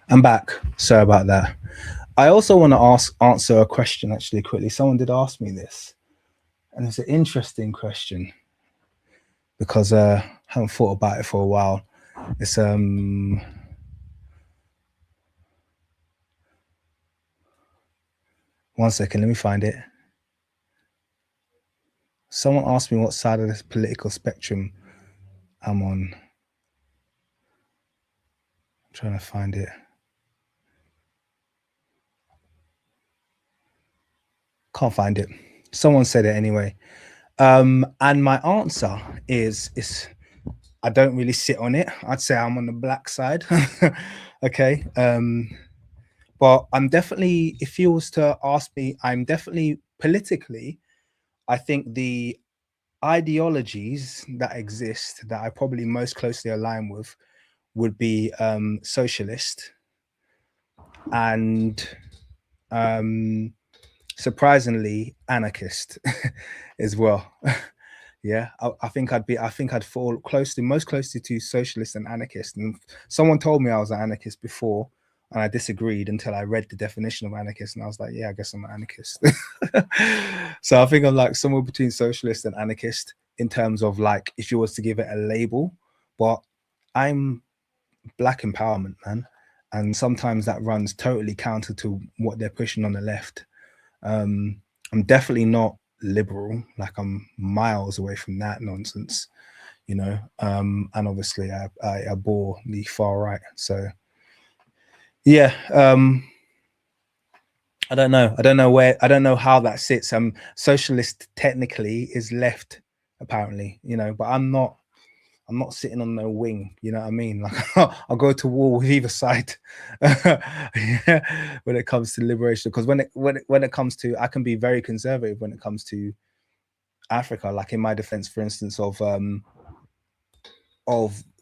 I'm back. Sorry about that. I also want to answer a question actually quickly. Someone did ask me this, and it's an interesting question because I haven't thought about it for a while. It's one second, let me find it. Someone asked me what side of this political spectrum I'm on. I'm trying to find it. Can't find it. Someone said it anyway. And my answer is I don't really sit on it. I'd say I'm on the black side. Okay. But I'm definitely, if you was to ask me, I'm definitely politically, I think the ideologies that exist that I probably most closely align with would be socialist and surprisingly anarchist as well. Yeah, I think I'd fall most closely to socialist and anarchist. And someone told me I was an anarchist before, and I disagreed until I read the definition of anarchist, and I was like, yeah, I guess I'm an anarchist. So I think I'm like somewhere between socialist and anarchist in terms of like if you was to give it a label. But I'm black empowerment, man, and sometimes that runs totally counter to what they're pushing on the left. I'm definitely not liberal, like I'm miles away from that nonsense, you know. And obviously I abhor the far right. So yeah, I don't know how that sits. Socialist technically is left apparently, you know, but I'm not sitting on no wing, you know what I mean? Like I'll go to war with either side. Yeah, when it comes to liberation, because when it comes to, I can be very conservative when it comes to Africa. Like in my defense, for instance, of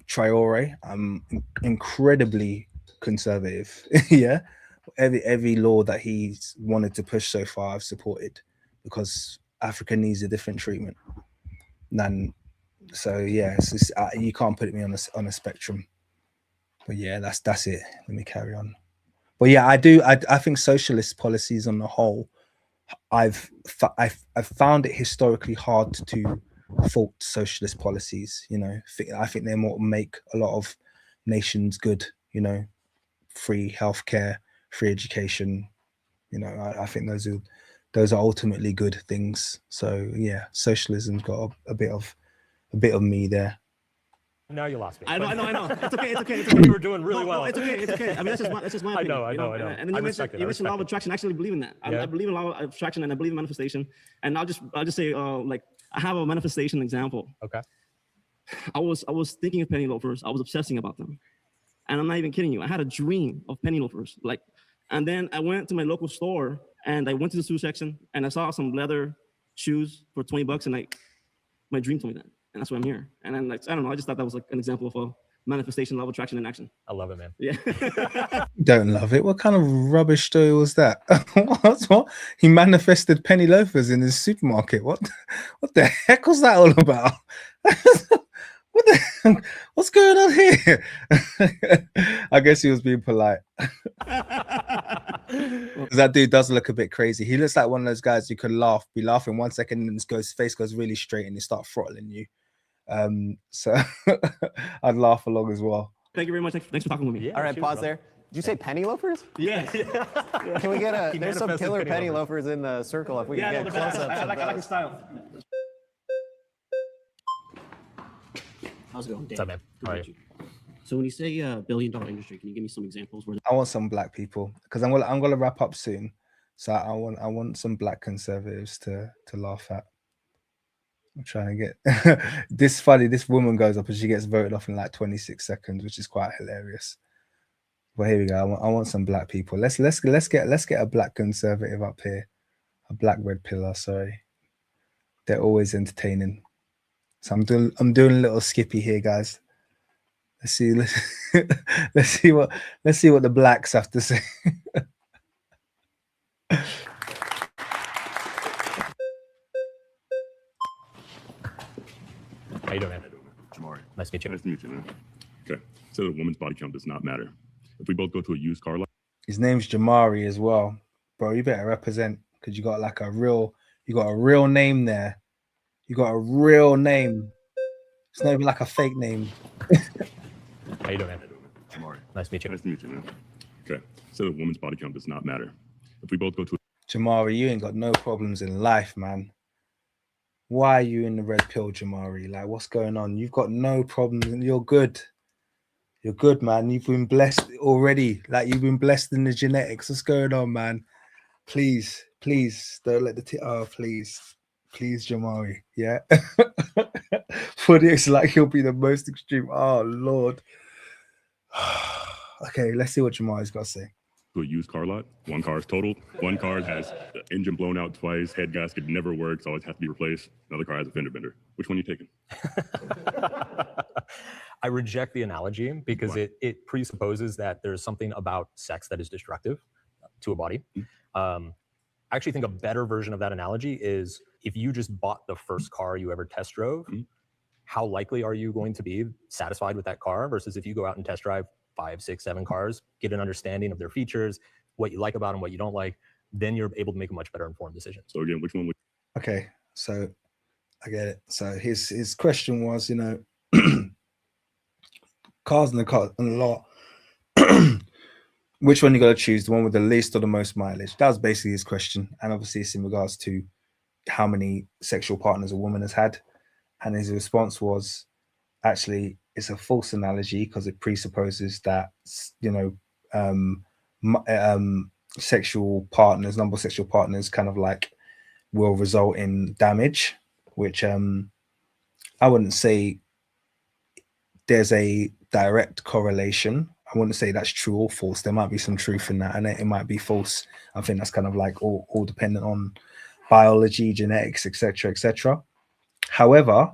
Traore, I'm incredibly conservative. Yeah, every law that he's wanted to push so far, I've supported, because Africa needs a different treatment than. So yeah, it's just, you can't put me on a spectrum. But yeah, that's it. Let me carry on. But yeah, I think socialist policies on the whole, I've found it historically hard to fault socialist policies. You know, I think they're more make a lot of nations good. You know, free healthcare, free education. You know, I think those are ultimately good things. So yeah, socialism's got a bit of me there. Now you lost me. I know. It's okay. You were doing really well. No, it's okay. I mean, that's just my I opinion. know. And then I you mentioned, respect it. you mentioned law of attraction. I actually believe in that. Yeah. I believe in law of attraction and I believe in manifestation. And I'll just say, like, I have a manifestation example. Okay. I was thinking of penny loafers. I was obsessing about them. And I'm not even kidding you. I had a dream of penny loafers. Like, and then I went to my local store and I went to the shoe section and I saw some leather shoes for $20 and my dream told me that. And that's why I'm here. And then, like, I don't know, I just thought that was like an example of a manifestation, law of attraction in action. I love it, man. Yeah. Don't love it. What kind of rubbish story was that? What? He manifested penny loafers in his supermarket. What the heck was that all about? What's going on here? I guess he was being polite. That dude does look a bit crazy. He looks like one of those guys you could be laughing 1 second and his face goes really straight and he start throttling you. So I'd laugh along as well. Thank you very much. Thanks for talking with me. Yeah, All right, cheers, pause brother. there. Did you say penny loafers? Yeah. Can we get He there's some manifested killer penny penny loafers in the circle if we can get close-ups I of like those. the style. How's it going, Dan? What's up, man? How are you? So when you say billion-dollar industry, can you give me some examples where I want some black people because I'm gonna wrap up soon. So I want some black conservatives to laugh at. I'm trying to get this funny. This woman goes up and she gets voted off in like 26 seconds, which is quite hilarious. Well, here we go. I want some black people. Let's get a black conservative up here, a black red pillar. Sorry, they're always entertaining. So I'm doing a little skippy here, guys. Let's see what the blacks have to say. How you doing, man? Jamari. Nice to meet you. Nice to meet you, man. Okay. So a woman's body count does not matter. If we both go to a used car lot, His name's Jamari as well, bro. You better represent because you got a real name there. You got a real name. It's not even like a fake name. How you doing, man? Jamari. Nice to meet you. Nice to meet you, man. Okay. So a woman's body count does not matter. If we both go to Jamari, you ain't got no problems in life, man. Why are you in the red pill, Jamari? Like, what's going on? You've got no problems and you're good. You're good, man. You've been blessed already. Like, you've been blessed in the genetics. What's going on, man? Please don't let please, Jamari. Yeah. For this, like, he'll be the most extreme. Oh, Lord. Okay, let's see what Jamari's got to say. a used car lot, one car is totaled, one car has the engine blown out twice, head gasket never works, always has to be replaced, another car has a fender bender. Which one are you taking? I reject the analogy because it presupposes that there's something about sex that is destructive to a body. I actually think a better version of that analogy is if you just bought the first car you ever test drove, how likely are you going to be satisfied with that car versus if you go out and test drive 5, 6, 7 cars, get an understanding of their features, what you like about them, what you don't like, then you're able to make a much better informed decision. So again, which one would Okay, so I get it. So his question was, you know, cars in the lot. Which one you got to choose? The one with the least or the most mileage? That was basically his question, and obviously it's in regards to how many sexual partners a woman has had. And his response was, actually, it's a false analogy because it presupposes that, you know, sexual partners, number of sexual partners, kind of like will result in damage, which I wouldn't say there's a direct correlation. I wouldn't say that's true or false. There might be some truth in that, and it might be false. I think that's kind of like all dependent on biology, genetics, etc., etc. However,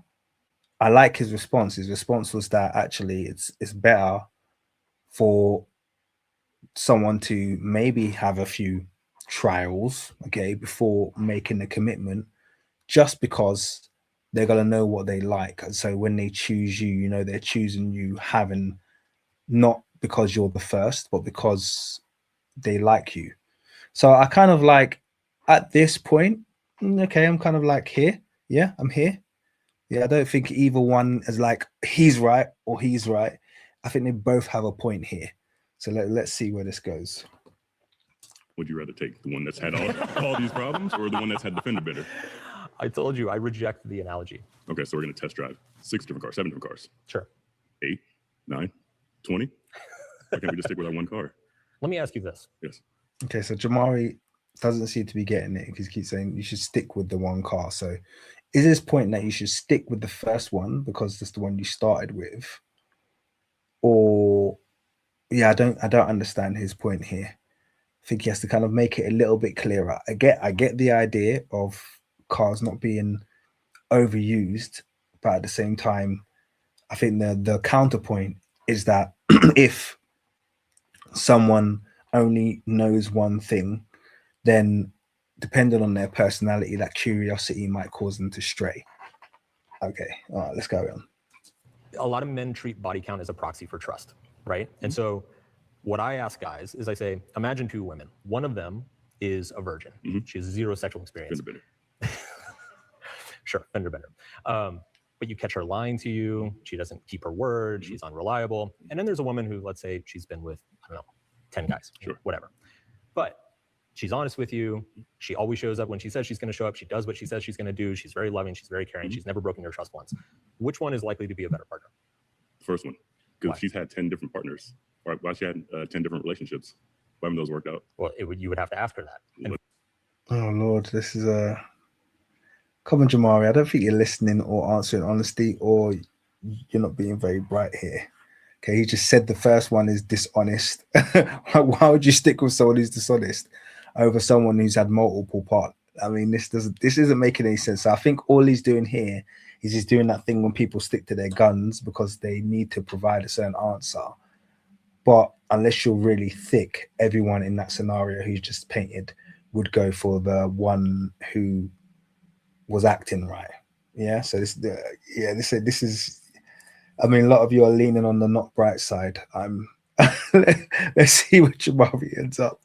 I like his response. His response was that actually it's better for someone to maybe have a few trials, okay, before making a commitment, just because they're gonna know what they like. And so when they choose you, you know, they're choosing you having not because you're the first, but because they like you. So I kind of like at this point, okay, I'm kind of like here. Yeah, I'm here. Yeah, I don't think either one is like he's right or he's right. I think they both have a point here. So let's see where this goes. would you rather take? The one that's had all these problems or the one that's had the fender bender? I told you I reject the analogy. Okay, so we're going to test drive 6 different cars, 7 different cars. Sure. 8, 9, 20? Why can't we just stick with our one car? Let me ask you this. Yes. Okay, so Jamari doesn't seem to be getting it because he keeps saying you should stick with the one car. So is this point that you should stick with the first one because that's the one you started with? Or yeah, I don't understand his point here. I think he has to kind of make it a little bit clearer. I get the idea of cars not being overused, but at the same time, I think the counterpoint is that if someone only knows one thing, then depending on their personality, that curiosity might cause them to stray. Okay, all right, let's carry on. A lot of men treat body count as a proxy for trust, right? And so what I ask guys is I say, imagine 2 women. One of them is a virgin. She has 0 sexual experience. Fender bender. Sure, fender bender. But you catch her lying to you. She doesn't keep her word. She's unreliable. And then there's a woman who, let's say she's been with, I don't know, 10 guys, Sure. whatever. But she's honest with you. She always shows up when she says she's going to show up. She does what she says she's going to do. She's very loving. She's very caring. She's never broken your trust once. Which one is likely to be a better partner? The first one. Why? Because she's had 10 different partners. Or why she had 10 different relationships. Why haven't those worked out? Well, you would have to ask her that. And Oh Lord, this is a come on, Jamari. I don't think you're listening or answering honestly, or you're not being very bright here. Okay, he just said the first one is dishonest. Why would you stick with someone who's dishonest over someone who's had multiple parts? I mean, this isn't making any sense. So I think all he's doing here is he's doing that thing when people stick to their guns because they need to provide a certain answer. But unless you're really thick, everyone in that scenario who's just painted would go for the one who was acting right. Yeah. So this is. I mean, a lot of you are leaning on the not bright side. Let's see what Jamari ends up.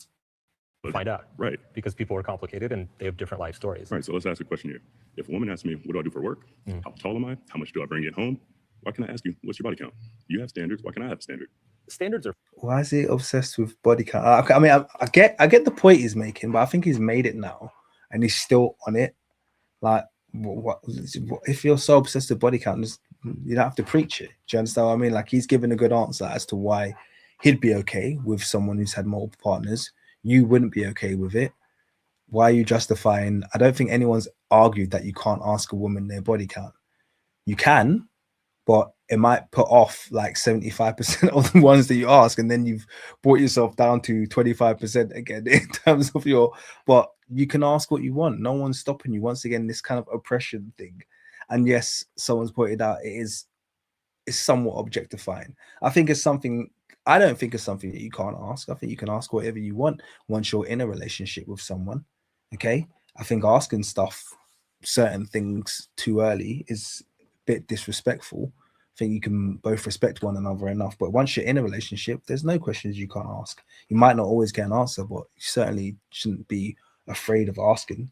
find out. Right. Because people are complicated and they have different life stories. Right. So let's ask a question here. If a woman asks me, what do I do for work? How tall am I? How much do I bring it home? Why can I ask you, what's your body count? You have standards. Why can I have a standard? Standards are Why is he obsessed with body count? I mean, I get the point he's making, but I think he's made it now, and he's still on it. Like, what if you're so obsessed with body count? You don't have to preach it. Do you understand what I mean? Like, he's given a good answer as to why he'd be okay with someone who's had multiple partners. You wouldn't be okay with it. Why are you justifying? I don't think anyone's argued that you can't ask a woman their body count. You can, but it might put off like 75% of the ones that you ask, and then you've brought yourself down to 25% again in terms of your. But you can ask what you want. No one's stopping you. Once again, this kind of oppression thing. And yes, someone's pointed out it's somewhat objectifying. I think it's something. I don't think it's something that you can't ask. I think you can ask whatever you want once you're in a relationship with someone. Okay, I think asking certain things too early is a bit disrespectful. I think you can both respect one another enough, but once you're in a relationship, there's no questions you can't ask. You might not always get an answer, but you certainly shouldn't be afraid of asking.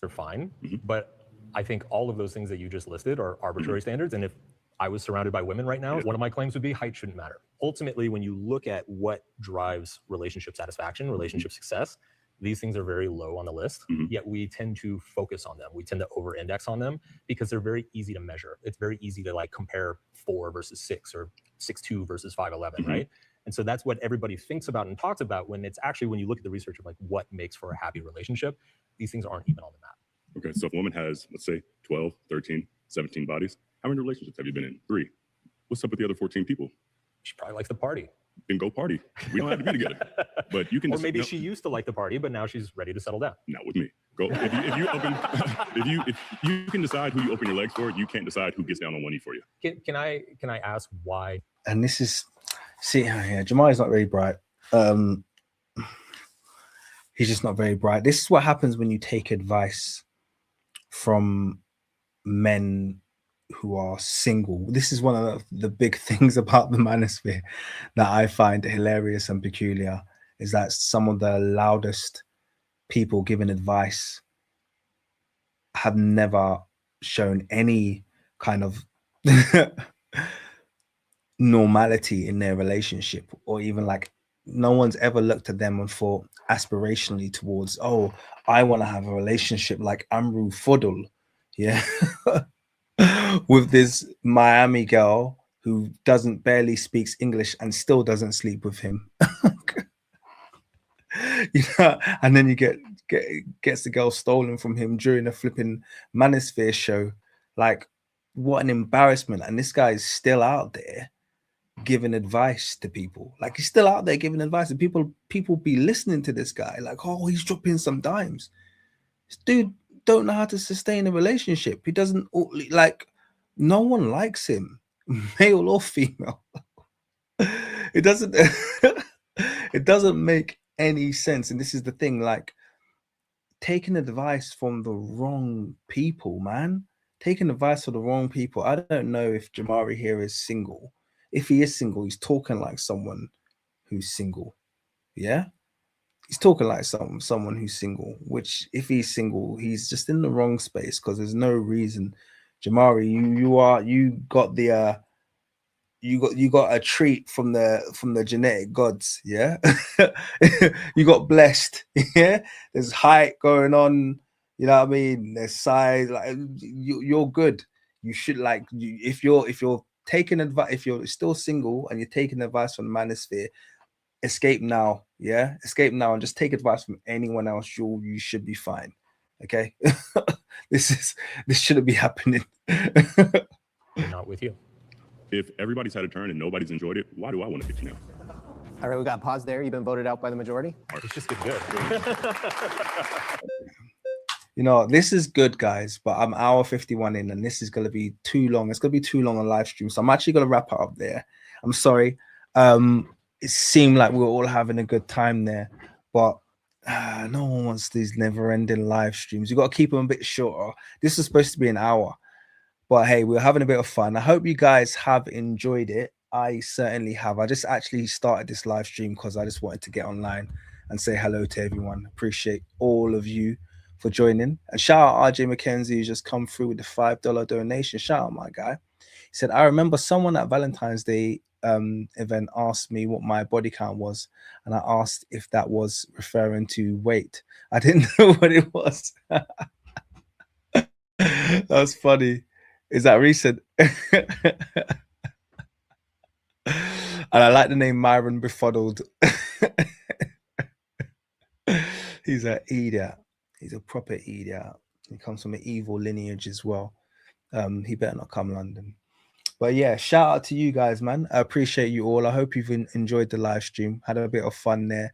Are fine, but I think all of those things that you just listed are arbitrary standards. And if I was surrounded by women right now, one of my claims would be height shouldn't matter. Ultimately, when you look at what drives relationship satisfaction, relationship success, these things are very low on the list, yet we tend to focus on them. We tend to over-index on them because they're very easy to measure. It's very easy to like compare 4 versus 6 or 6'2" versus 5'11", right? And so that's what everybody thinks about and talks about when it's actually, when you look at the research of like what makes for a happy relationship, these things aren't even on the map. Okay, so if a woman has, let's say, 12, 13, 17 bodies, how many relationships have you been in? 3. What's up with the other 14 people? She probably likes the party. Then go party. We don't have to be together. But you can. Or maybe she used to like the party, but now she's ready to settle down. Not with me. Go if you open if you can decide who you open your legs for, you can't decide who gets down on one knee for you. Can I ask why? And this is Jamari's not very bright. He's just not very bright. This is what happens when you take advice from men who are single. This is one of the big things about the manosphere that I find hilarious and peculiar, is that some of the loudest people giving advice have never shown any kind of normality in their relationship, or even like no one's ever looked at them and thought aspirationally towards, oh, I want to have a relationship like Amru Fodl, yeah, with this Miami girl who barely speaks English and still doesn't sleep with him. You know, and then you gets the girl stolen from him during a flipping Manosphere show. Like, what an embarrassment. And this guy is still out there giving advice to people. Like, he's still out there giving advice, and people be listening to this guy like, oh, he's dropping some dimes. This dude don't know how to sustain a relationship. He doesn't, like, no one likes him, male or female. It doesn't it doesn't make any sense. And this is the thing, like, taking advice from the wrong people, man. Taking advice from the wrong people. I don't know if Jamari here is single. If he is single, he's talking like someone who's single. Yeah, he's talking like someone who's single. Which, if he's single, he's just in the wrong space, because there's no reason. Jamari, you got the you got a treat from the genetic gods. Yeah. You got blessed. Yeah, there's height going on, you know what I mean, there's size, like, you're good. You should, like, if you're taking advice, if you're still single and you're taking advice from the Manosphere, escape now. Yeah, escape now and just take advice from anyone else. You should be fine. Okay. This shouldn't be happening. Not with you. If everybody's had a turn and nobody's enjoyed it, why do I want to get you now? All right, we got pause there. You've been voted out by the majority. It's just getting good. You know, this is good, guys, but I'm hour 51 in, and this is going to be too long. It's going to be too long on live stream, so I'm actually going to wrap it up there. I'm sorry. It seemed like we were all having a good time there, but no one wants these never-ending live streams. You got to keep them a bit shorter. This is supposed to be an hour. But hey, we're having a bit of fun. I hope you guys have enjoyed it. I certainly have. I just actually started this live stream because I just wanted to get online and say hello to everyone. Appreciate all of you for joining. And shout out RJ McKenzie, who's just come through with the $5 donation. Shout out, my guy. He said, I remember someone at Valentine's Day event asked me what my body count was. And I asked if that was referring to weight. I didn't know what it was. That's funny. Is that recent? And I like the name Myron Befuddled. He's an idiot. He's a proper idiot. He comes from an evil lineage as well. He better not come London. But yeah, shout out to you guys, man. I appreciate you all. I hope you've enjoyed the live stream. Had a bit of fun there.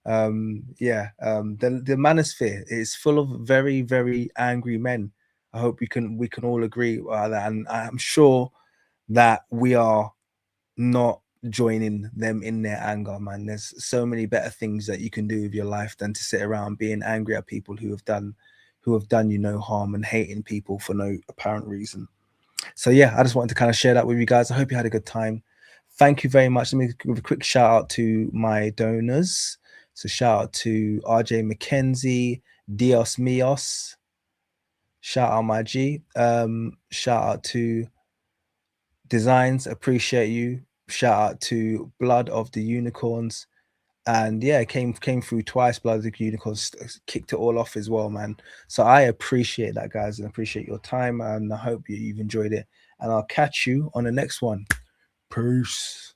The Manosphere is full of very, very angry men. I hope we can all agree on that, and I'm sure that we are not joining them in their anger, man. There's so many better things that you can do with your life than to sit around being angry at people who have done you no harm and hating people for no apparent reason. So yeah, I just wanted to kind of share that with you guys. I hope you had a good time. Thank you very much. Let me give a quick shout out to my donors. So shout out to RJ McKenzie, Dios Mios. Shout out my G. Shout out to Designs, appreciate you. Shout out to Blood of the Unicorns. And yeah, came through twice. Blood of the Unicorns kicked it all off as well, man. So I appreciate that, guys, and appreciate your time. And I hope you've enjoyed it. And I'll catch you on the next one. Peace.